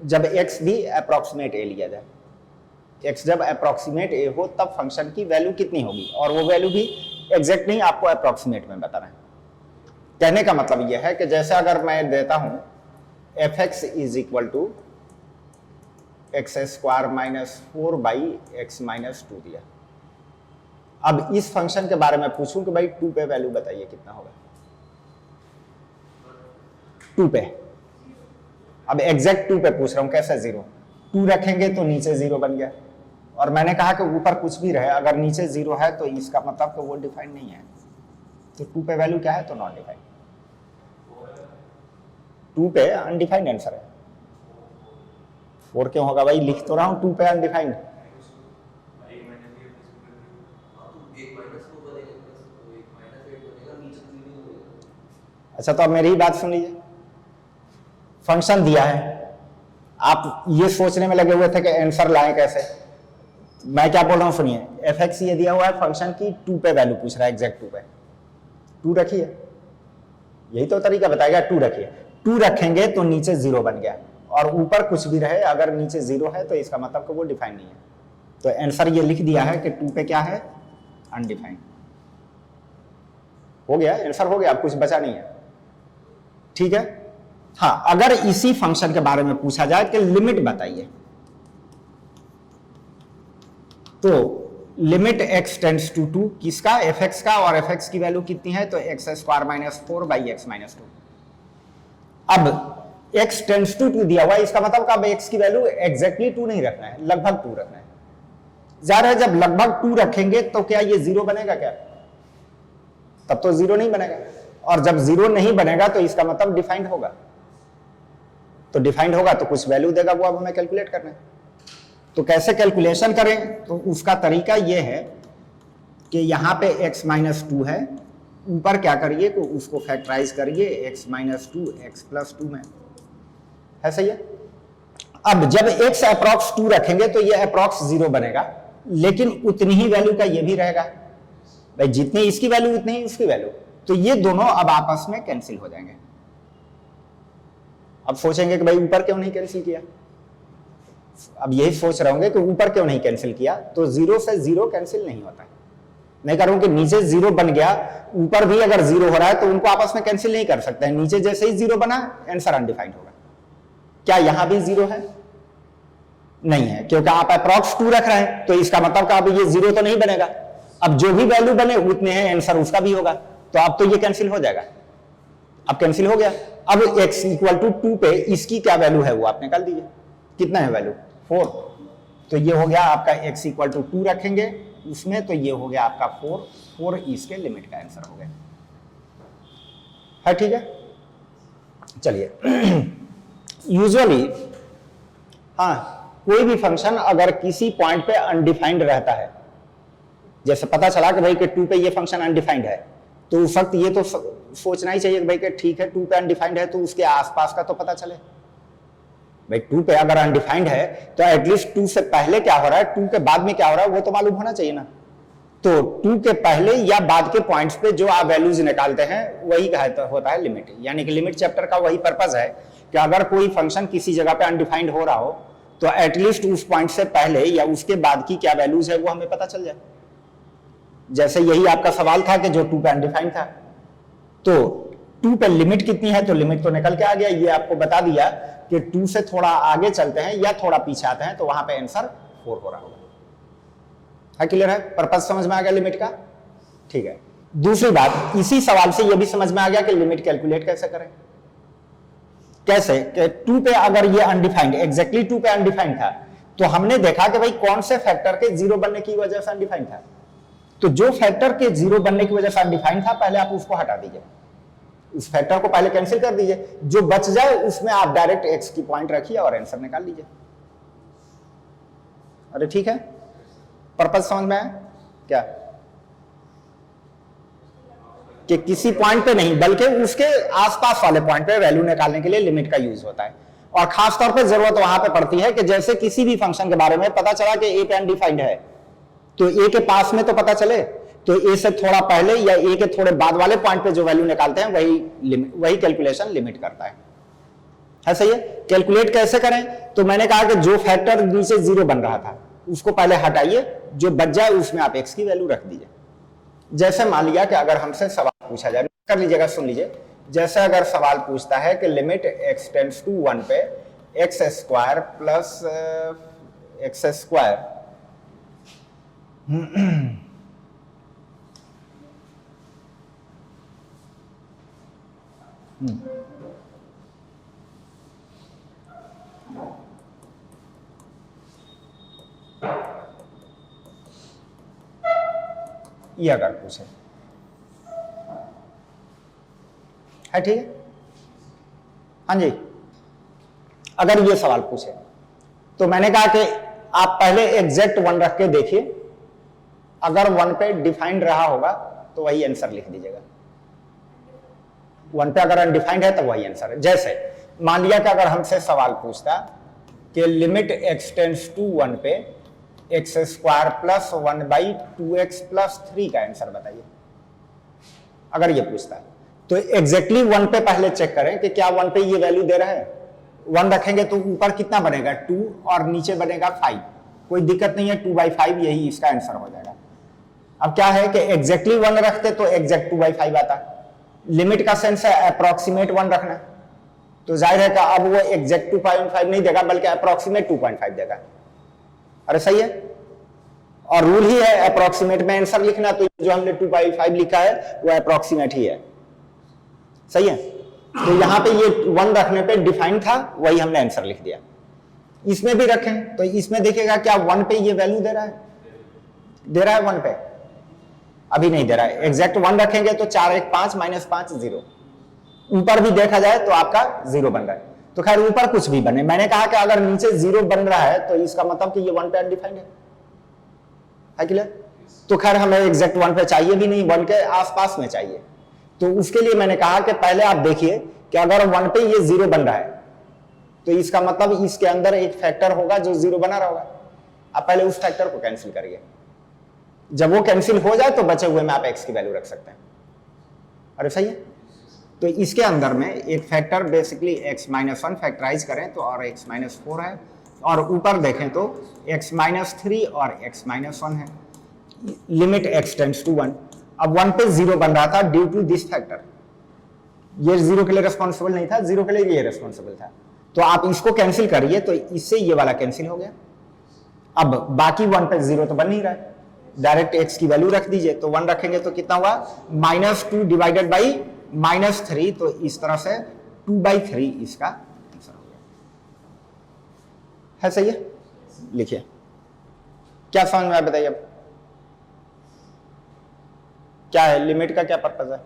जब x भी अप्रोक्सीमेट a लिया जाए, x जब अप्रोक्सीमेट a हो तब फंक्शन की वैल्यू कितनी होगी, और वो वैल्यू भी एग्जैक्ट नहीं, आपको अप्रोक्सीमेट में बताना है। कहने का मतलब यह है कि जैसे अगर मैं देता हूं f(x) = x² - 4/x - 2 दिया, अब इस फंक्शन के बारे में पूछूं कि भाई 2 पे वैल्यू बताइए कितना होगा 2 पे। अब एग्जैक्ट 2 पे पूछ रहा हूं, कैसे 0? 2 रखेंगे तो नीचे 0 बन गया, और मैंने कहा कि ऊपर कुछ भी रहे अगर नीचे 0 है तो इसका मतलब कि वो डिफाइंड नहीं है। तो 2 पे वैल्यू क्या है? तो नॉन डिफाइंड। 2 पे अनडिफाइंड आंसर है। 4 क्यों होगा भाई? लिख तो रहा हूं 2 पे अनडिफाइंड। अच्छा, तो अब मेरी ही बात सुन लीजिए। फंक्शन दिया है, आप ये सोचने में लगे हुए थे कि आंसर लाएं कैसे। मैं क्या बोल रहा हूं सुनिए, f(x) ये दिया हुआ है फंक्शन की 2 पे वैल्यू पूछ रहा है, एग्जैक्ट 2 पे। 2 रखिए, यही तो तरीका बताएगा। 2 रखिए, 2 रखेंगे तो नीचे 0 बन गया, और ऊपर कुछ भी रहे अगर नीचे 0 है तो इसका मतलब कि वो डिफाइंड नहीं है। तो आंसर ये लिख दिया है कि 2 पे क्या है? अनडिफाइंड। हो गया आंसर, हो गया, अब कुछ बचा नहीं है। ठीक है। हाँ, अगर इसी फंक्शन के बारे में पूछा जाए कि लिमिट बताइए, तो लिमिट x टेंड्स टू 2 किसका? f(x) का, और f(x) की वैल्यू कितनी है? तो x² - 4 / x - 2। अब x टेंड्स टू 2 दिया हुआ है, इसका मतलब अब x की वैल्यू एग्जैक्टली 2 नहीं रखना है, लगभग 2 रखना है। जाहिर है जब लगभग 2 रखेंगे तो क्या ये 0 बनेगा क्या? तब तो 0 नहीं बनेगा, और जब 0 नहीं बनेगा तो इसका मतलब डिफाइंड होगा। तो डिफाइंड होगा तो कुछ वैल्यू देगा, वो अब हमें कैलकुलेट करना है। तो कैसे कैलकुलेशन करें? तो उसका तरीका यह है कि यहां पे x - 2 है, ऊपर क्या करिए कि उसको फैक्टराइज करिए x - 2 x + 2 में है। सही है। अब जब x अप्रॉक्स 2 रखेंगे तो ये अप्रॉक्स 0 बनेगा, लेकिन उतनी ही वैल्यू का ये भी रहेगा भाई, जितनी इसकी वैल्यू उतनी ही उसकी वैल्यू। तो ये दोनों अब आपस में कैंसिल हो जाएंगे। अब सोचेंगे कि भाई ऊपर क्यों नहीं कैंसिल किया? अब यही सोच रहे होंगे कि ऊपर क्यों नहीं कैंसिल किया। तो 0 से 0 कैंसिल नहीं होता है। मैं कह रहा हूं कि नीचे 0 बन गया, ऊपर भी अगर 0 हो रहा है तो उनको आपस में कैंसिल नहीं कर सकते हैं। नीचे जैसे ही 0 बना, आंसर अनडिफाइंड होगा। क्या यहां भी 0 है? नहीं है, क्योंकि आप अप्रॉक्स 2 रख रहे हैं, तो इसका मतलब अब ये 0 तो नहीं बनेगा। अब जो भी वैल्यू बने उतने हैं, आंसर उसका भी होगा। तो अब तो ये कैंसिल हो जाएगा। अब कैंसिल हो गया। अब x = 2 पे इसकी क्या वैल्यू है वो आप निकाल दीजिए। कितना है वैल्यू? 4। तो ये हो गया आपका x = 2 रखेंगे उसमें, तो ये हो गया आपका 4 इसके लिमिट का आंसर हो गया है। ठीक है, चलिए। यूजुअली हाँ, कोई भी फंक्शन अगर किसी पॉइंट पे अनडिफाइंड रहता है, जैसे पता चला कि भाई कि 2 पे ये फंक्शन अनडिफाइंड है, तो उस वक्त ये तो सोचना ही चाहिए कि भाई कि ठीक है 2 पे अनडिफाइंड है तो उसके आसपास का तो पता चले। भाई 2 पे अगर अनडिफाइंड है तो एटलीस्ट 2 से पहले क्या हो रहा है, 2 के बाद में क्या हो रहा है, वो तो मालूम होना चाहिए ना। तो 2 के पहले या बाद के पॉइंट्स पे जो आप वैल्यूज निकालते हैं वही होता है लिमिट। यानी कि लिमिट चैप्टर का वही पर्पस है कि अगर कोई फंक्शन किसी जगह पे अनडिफाइंड हो रहा हो तो एटलीस्ट उस पॉइंट से पहले या उसके बाद की क्या वैल्यूज है वो हमें पता चल जाए। जैसे यही आपका सवाल था कि जो 2 पे अनडिफाइंड था, तो 2 पे लिमिट कितनी है, तो लिमिट तो निकल के आ गया। ये आपको बता दिया कि 2 से थोड़ा आगे चलते हैं या थोड़ा पीछे आते हैं तो वहां पे आंसर 4 हो रहा होगा। क्लियर है? पर्पस समझ में आ गया लिमिट का? ठीक है। दूसरी बात, इसी सवाल से यह भी समझ में आ गया कि लिमिट कैलकुलेट कैसे करें। कैसे कि 2 पे अगर ये अनडिफाइंड, एग्जैक्टली 2 पे अनडिफाइंड था, तो हमने देखा कि भाई कौन से फैक्टर के 0 बनने की वजह से अनडिफाइंड था। तो जो फैक्टर के 0 बनने की वजह से अनडिफाइंड था, पहले आप उसको हटा दीजिए, उस फैक्टर को पहले कैंसिल कर दीजिए। जो बच जाए उसमें आप डायरेक्ट x की पॉइंट रखिए और आंसर निकाल लीजिए। अरे ठीक है, पर्पस समझ में आया क्या? कि किसी पॉइंट पे नहीं बल्कि उसके आसपास वाले पॉइंट पे वैल्यू निकालने के लिए लिमिट का यूज होता है। और खास तौर पे जरूरत वहां पे पड़ती है कि जैसे किसी भी फंक्शन के बारे में पता चला कि a पे अनडिफाइंड है, तो a के पास में तो पता चले, तो a से थोड़ा पहले या a के थोड़े बाद वाले पॉइंट पे जो वैल्यू निकालते हैं वही कैलकुलेशन लिमिट करता है। सही है। कैलकुलेट कैसे करें? तो मैंने कहा कि जो फैक्टर नीचे 0 बन रहा था उसको पहले हटाइए, जो बच जाए उसमें आप x की वैल्यू रख दीजिए। जैसे मान लिया कि अगर हमसे सवाल पूछा जाए, कर लीजिएगा, सुन लीजिए। जैसे अगर सवाल पूछता है कि लिमिट x टेंड्स टू 1 पे x² + x², ये अगर पूछे है, ठीक है। हाँ जी, अगर ये सवाल पूछे तो मैंने कहा कि आप पहले एग्जैक्ट 1 रख के देखिए, अगर 1 पे डिफाइंड रहा होगा तो वही आंसर लिख दीजिएगा। 1 पे अगर अनडिफाइंड है तो वही आंसर है। जैसे मान लिया कि अगर हमसे सवाल पूछता कि लिमिट x टेंड्स टू 1 पे x square plus 1/2x plus 3 का आंसर बताइए, अगर ये पूछता है तो एग्जैक्टली 1 पे पहले चेक करें कि क्या 1 पे ये वैल्यू दे रहा है। 1 रखेंगे तो ऊपर कितना बनेगा 2 और नीचे बनेगा 5, कोई दिक्कत नहीं है, 2/5 यही इसका आंसर हो जाएगा। अब क्या है कि एग्जैक्टली 1 रखते तो एग्जैक्ट 2/5 आता। लिमिट का सेंस है अप्रोक्सीमेट 1 रखना, तो जाहिर है कि अब वो एग्जैक्ट 2.5 नहीं देगा बल्कि अप्रोक्सीमेट 2.5 देगा। अरे सही है, और रूल ही है अप्रोक्सीमेट में आंसर लिखना, तो जो हमने 2/5 लिखा है वो अप्रोक्सीमेट ही है, सही है। तो यहां पे ये 1 रखने पे डिफाइन था, वही हमने आंसर लिख दिया। इसमें भी रखें तो इसमें देखिएगा क्या 1 पे ये वैल्यू दे रहा है, 1 पे अभी नहीं दे रहा है। एग्जैक्ट 1 रखेंगे तो 4 1 5 -5 0, ऊपर भी देखा जाए तो आपका 0 बन रहा है। तो खैर ऊपर कुछ भी बने, मैंने कहा कि अगर नीचे 0 बन रहा है तो इसका मतलब कि ये 1 पे अनडिफाइंड है क्लियर। तो खैर हमें एग्जैक्ट 1 पे चाहिए भी नहीं, 1 के आसपास में चाहिए। तो उसके लिए मैंने कहा कि पहले आप देखिए कि अगर 1 पे ये 0 बन रहा है तो इसका मतलब इसके अंदर एक फैक्टर होगा जो 0 बना रहा होगा। आप पहले उस फैक्टर को कैंसिल करिए, जब वो कैंसिल हो जाए तो बचे हुए में आप x की वैल्यू रख सकते हैं। अरे सही है, तो इसके अंदर में एक फैक्टर बेसिकली x-1 फैक्टराइज करें तो और x-4 है, और ऊपर देखें तो x-3 और x-1 है। लिमिट x टेंड्स टू 1, अब 1 पे 0 बन रहा था ड्यू टू दिस फैक्टर, ये 0 के लिए रिस्पॉन्सिबल नहीं था, 0 के लिए ये रिस्पॉन्सिबल था। तो आप इसको कैंसिल करिए तो इससे ये वाला कैंसिल हो गया। अब बाकी 1 पे 0 तो बन नहीं रहा है, डायरेक्ट x की वैल्यू रख दीजिए। तो 1 रखेंगे तो कितना हुआ -2 डिवाइडेड बाई -3, तो इस तरह से 2/3 इसका आंसर हो गया है। सही है, लिखिए क्या समझ में आया बताइए। अब क्या है लिमिट का क्या पर्पज है?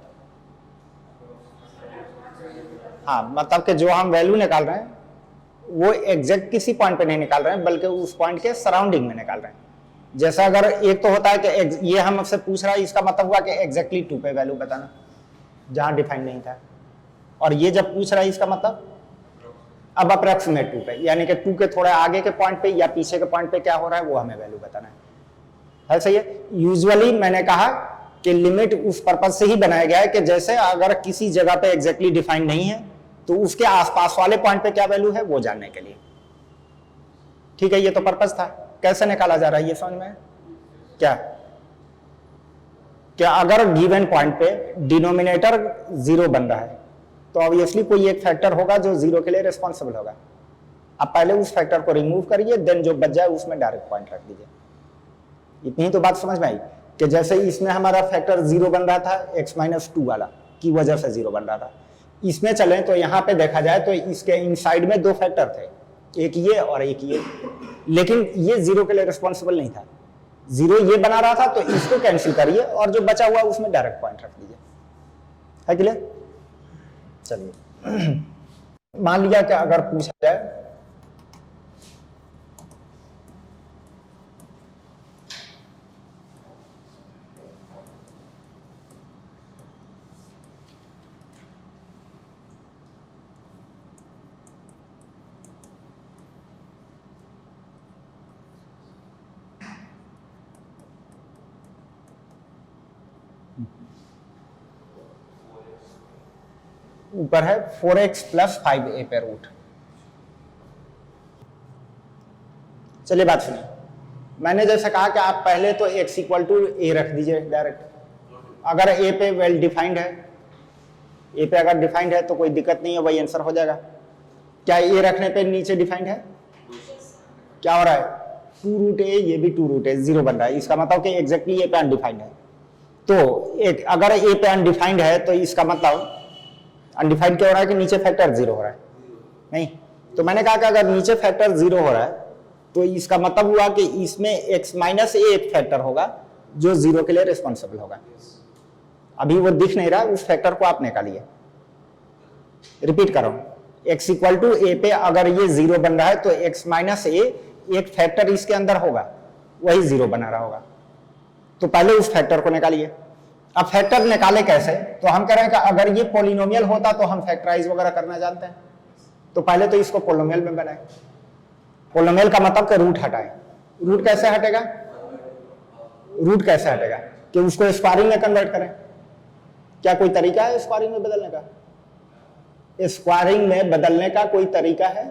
हाँ, मतलब कि जो हम वैल्यू निकाल रहे हैं वो एग्जैक्ट किसी पॉइंट पे नहीं निकाल रहे हैं बल्कि उस पॉइंट के सराउंडिंग में निकाल रहे हैं। जैसा अगर एक तो होता है कि ये हमसे पूछ रहा है, इसका मतलब हुआ कि एग्जैक्टली 2 पे वैल्यू बताना जहां डिफाइन नहीं था, और ये जब पूछ रहा है इसका मतलब अब अप्रॉक्सीमेट 2 पे, यानी कि 2 के थोड़ा आगे के पॉइंट पे या पीछे के पॉइंट पे क्या हो रहा है वो हमें वैल्यू बताना है। सही है। यूजुअली मैंने कहा कि लिमिट उस पर्पज से ही बनाया गया है कि जैसे अगर किसी जगह पे एग्जैक्टली डिफाइन नहीं है तो उसके आसपास वाले पॉइंट पे क्या वैल्यू है वो जानने के लिए। ठीक है, ये तो पर्पज था। कैसे निकाला जा रहा है ये समझ में? क्या अगर गिवन पॉइंट पे डिनोमिनेटर 0 बन रहा है तो ऑब्वियसली कोई एक फैक्टर होगा जो 0 के लिए रिस्पॉन्सिबल होगा। आप पहले उस फैक्टर को रिमूव करिए, देन जो बच जाए उसमें डायरेक्ट पॉइंट रख दीजिए। इतनी ही तो बात समझ में आई कि जैसे इसमें हमारा फैक्टर 0 बन रहा था x-2 वाला की वजह से 0 बन रहा था, इसमें चलें तो यहां पे देखा जाए तो इसके इनसाइड में 2 फैक्टर थे, एक ये और एक ये, लेकिन ये 0 के लिए रिस्पॉन्सिबल नहीं था। 0 ये बना रहा था तो इसको कैंसिल करिए और जो बचा हुआ उसमें डायरेक्ट पॉइंट रख दीजिए। है क्लियर? चलिए मान लिया कि अगर पूछा जाए ऊपर है 4x + 5a पे रूट। चलिए बात सुनिए, मैंने जैसे कहा कि आप पहले तो x = a रख दीजिए डायरेक्ट। अगर a पे वेल डिफाइंड है, a पे अगर डिफाइंड है तो कोई दिक्कत नहीं है, वही आंसर हो जाएगा। क्या a रखने पे नीचे डिफाइंड है? क्या हो रहा है 2√a, ये भी 2√a, 0 बन रहा है, इसका मतलब कि एग्जैक्टली a पे अनडिफाइंड है। तो एक अगर a पे अनडिफाइंड है तो इसका मतलब अनडिफाइंड क्या हो रहा है कि नीचे फैक्टर 0 हो रहा है? नहीं, तो मैंने कहा कि अगर नीचे फैक्टर 0 हो रहा है तो इसका मतलब हुआ कि इसमें x माइनस ए एक फैक्टर होगा जो 0 के लिए रिस्पॉन्सिबल होगा। अभी वो दिख नहीं रहा, उस फैक्टर को आप निकालिए। रिपीट कर रहा हूं, x इक्वल टू ए पे अगर ये 0 बन रहा है तो x माइनस ए एक फैक्टर इसके अंदर होगा, वही 0 बना रहा होगा। तो पहले उस फैक्टर को निकालिए। अब फैक्टर निकाले कैसे? तो हम कह रहे हैं कि अगर ये पॉलिनोमियल होता तो हम फैक्टराइज वगैरह करना जानते हैं, तो पहले तो इसको पॉलिनोमियल में बनाए। पॉलिनोमियल का मतलब कि रूट हटाए। रूट कैसे हटेगा? रूट कैसे हटेगा कि उसको स्क्वायरिंग में कन्वर्ट करें। क्या कोई तरीका है स्क्वायरिंग में बदलने का? स्क्वायरिंग में बदलने का कोई तरीका है?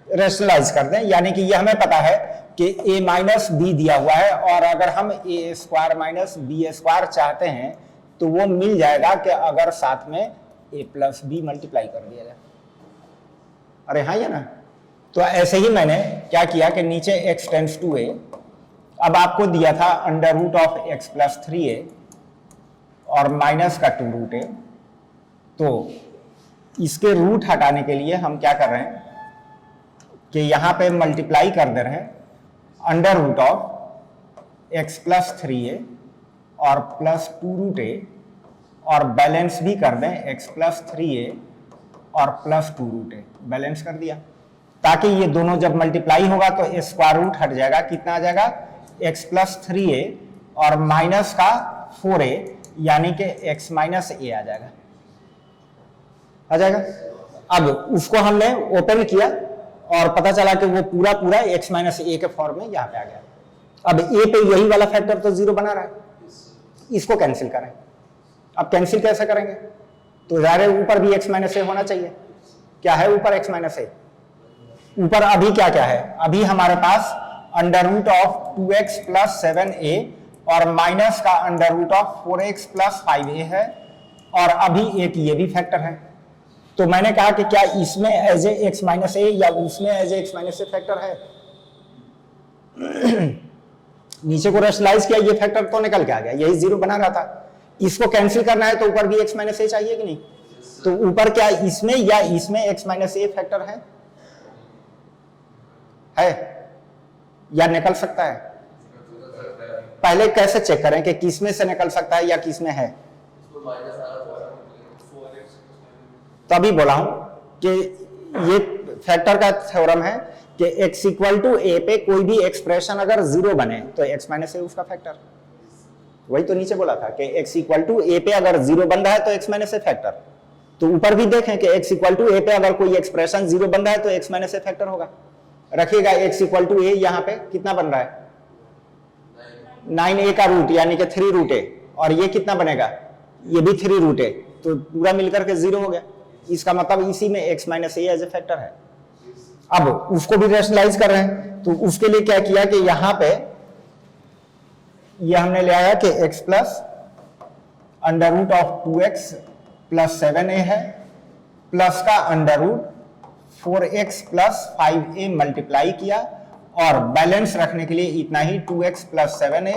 रेशनलाइज कर दें, यानी कि ये हमें पता है कि a माइनस बी दिया हुआ है और अगर हम ए स्क्वायर माइनस बी स्क्वायर चाहते हैं तो वो मिल जाएगा कि अगर साथ में a प्लस बी मल्टीप्लाई कर दिया जाए। अरे हाँ, ये ना। तो ऐसे ही मैंने क्या किया कि नीचे x टेंड्स टू a, अब आपको दिया था under root of x plus 3a और माइनस का 2 रूट a। तो इसके रूट हटाने के लिए हम क्या कर रहे हैं कि यहां पे मल्टीप्लाई कर दे रहे हैं under root of x plus 3a और प्लस 2 रूट a और बैलेंस भी कर दें x प्लस 3a और प्लस 2 रूट a। बैलेंस कर दिया ताकि ये दोनों जब मल्टीप्लाई होगा तो स्क्वायर रूट हट जाएगा। कितना आ जाएगा? x प्लस 3a और माइनस का 4a, यानी कि x माइनस a आ जाएगा। आ जाएगा। अब उसको हमने ओपन किया और पता चला कि वो पूरा x माइनस a के फॉर्म में यहाँ पे आ गया। अब a पे यही वाला फैक्टर तो 0 बना रहा है, इसको कैंसिल करें। अब कैंसिल कैसे करेंगे? तो जाहिर है ऊपर भी x माइनस a होना चाहिए। क्या है ऊपर x माइनस a? ऊपर अभी क्या क्या है? अभी हमारे पास under root of 2x plus 7a और माइनस का under root of 4x plus 5a है और अभी एक ये भी फैक्टर है। तो मैंने कहा कि क्या इसमें as a x minus a या उसमें as a x minus a factor है? नीचे को रेशनलाइज किया, ये फैक्टर तो निकल के आ गया, यही 0 बना रहा था। इसको कैंसिल करना है तो ऊपर भी x माइनस ए चाहिए कि नहीं? तो ऊपर क्या इसमें या इसमें x माइनस ए फैक्टर है या निकल सकता है? पहले कैसे चेक करें कि किसमें से निकल सकता है या किसमें है? तभी बोला हूं कि ये फैक्टर का थ्योरम है कि x इक्वल टू ए पे कोई भी एक्सप्रेशन अगर 0 बने तो x माइनस ए उसका फैक्टर। वही तो नीचे बोला था कि x इक्वल टू ए पे अगर 0 बन रहा है तो x माइनस ए फैक्टर। तो ऊपर भी देखें कि x इक्वल टू ए पे अगर कोई एक्सप्रेशन 0 बन रहा है तो x माइनस ए फैक्टर होगा। रखिएगा x इक्वल टू ए, यहाँ पे कितना बन रहा है? 9a का रूट यानी कि 3 रूट a, और ये कितना बनेगा? ये भी 3 रूट a, तो पूरा मिलकर के 0 हो गया। इसका मतलब इसी में x minus a as a factor है। अब उसको भी रेशनलाइज कर रहे हैं, तो उसके लिए क्या किया कि यहां पे ये हमने ले आया कि x plus under root of 2x plus 7a है प्लस का under root 4x plus 5a multiply किया और बैलेंस रखने के लिए इतना ही 2x प्लस 7a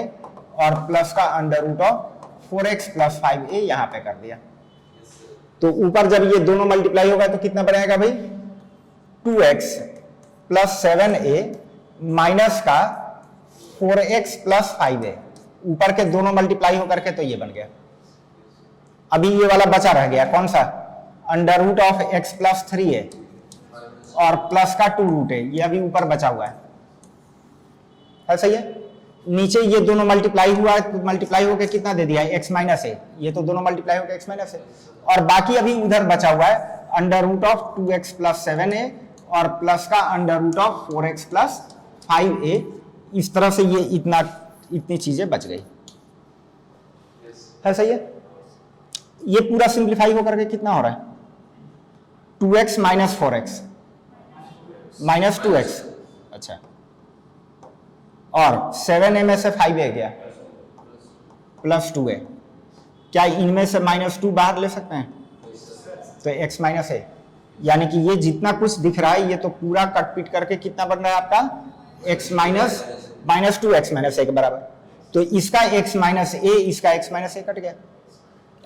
और प्लस का under root of 4x plus 5a यहां पे कर दिया। तो ऊपर जब ये दोनों मल्टीप्लाई होगा तो कितना बनेगा भाई? 2x प्लस 7a माइनस का 4x प्लस 5a। ऊपर के दोनों मल्टीप्लाई होकर के तो ये बन गया। अभी ये वाला बचा रह गया, कौन सा? Under root of x plus 3a और प्लस का 2 रूट a, ये अभी ऊपर बचा हुआ है। सही है। नीचे ये दोनों मल्टीप्लाई हुआ है, तो मल्टीप्लाई होकर कितना दे दिया है? x माइनस ए। ये तो दोनों मल्टीप्लाई होकर x माइनस ए, और बाकी अभी उधर बचा हुआ है under root of 2x plus 7a और प्लस का under root of 4x plus 5a। इस तरह से ये इतनी चीजें बच गई है। सही है। ये पूरा सिंप्लीफाई होकर के कितना हो रहा है? 2x minus 4x minus 2x। अच्छा, और 7a में से 5a गया प्लस 2a। क्या इनमें से -2 बाहर ले सकते हैं? तो x माइनस ए, यानी कि ये जितना कुछ दिख रहा है ये तो पूरा कट पीट करके कितना बन रहा है आपका? x माइनस -2 x माइनस ए के बराबर। तो इसका x माइनस ए, इसका x माइनस ए कट गया।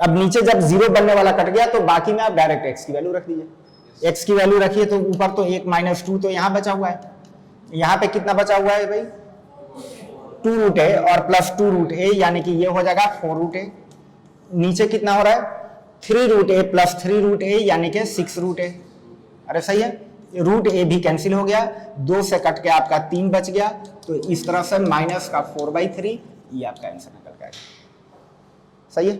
अब नीचे जब 0 बनने वाला कट गया तो बाकी में आप डायरेक्ट x की वैल्यू रख दीजिए। x की वैल्यू रखिए तो ऊपर तो 1 - 2 तो यहां बचा हुआ है, यहां पे कितना बचा हुआ है भाई 2 रूट a और प्लस 2 रूट a, यानी कि ये हो जाएगा 4 रूट a। नीचे कितना हो रहा है 3 root a plus 3 root a, यानी कि 6 रूट a। अरे सही है, रूट a भी कैंसिल हो गया, 2 से कट के आपका 3 बच गया, तो इस तरह से माइनस का 4/3 ये आपका आंसर निकल गया। सही है।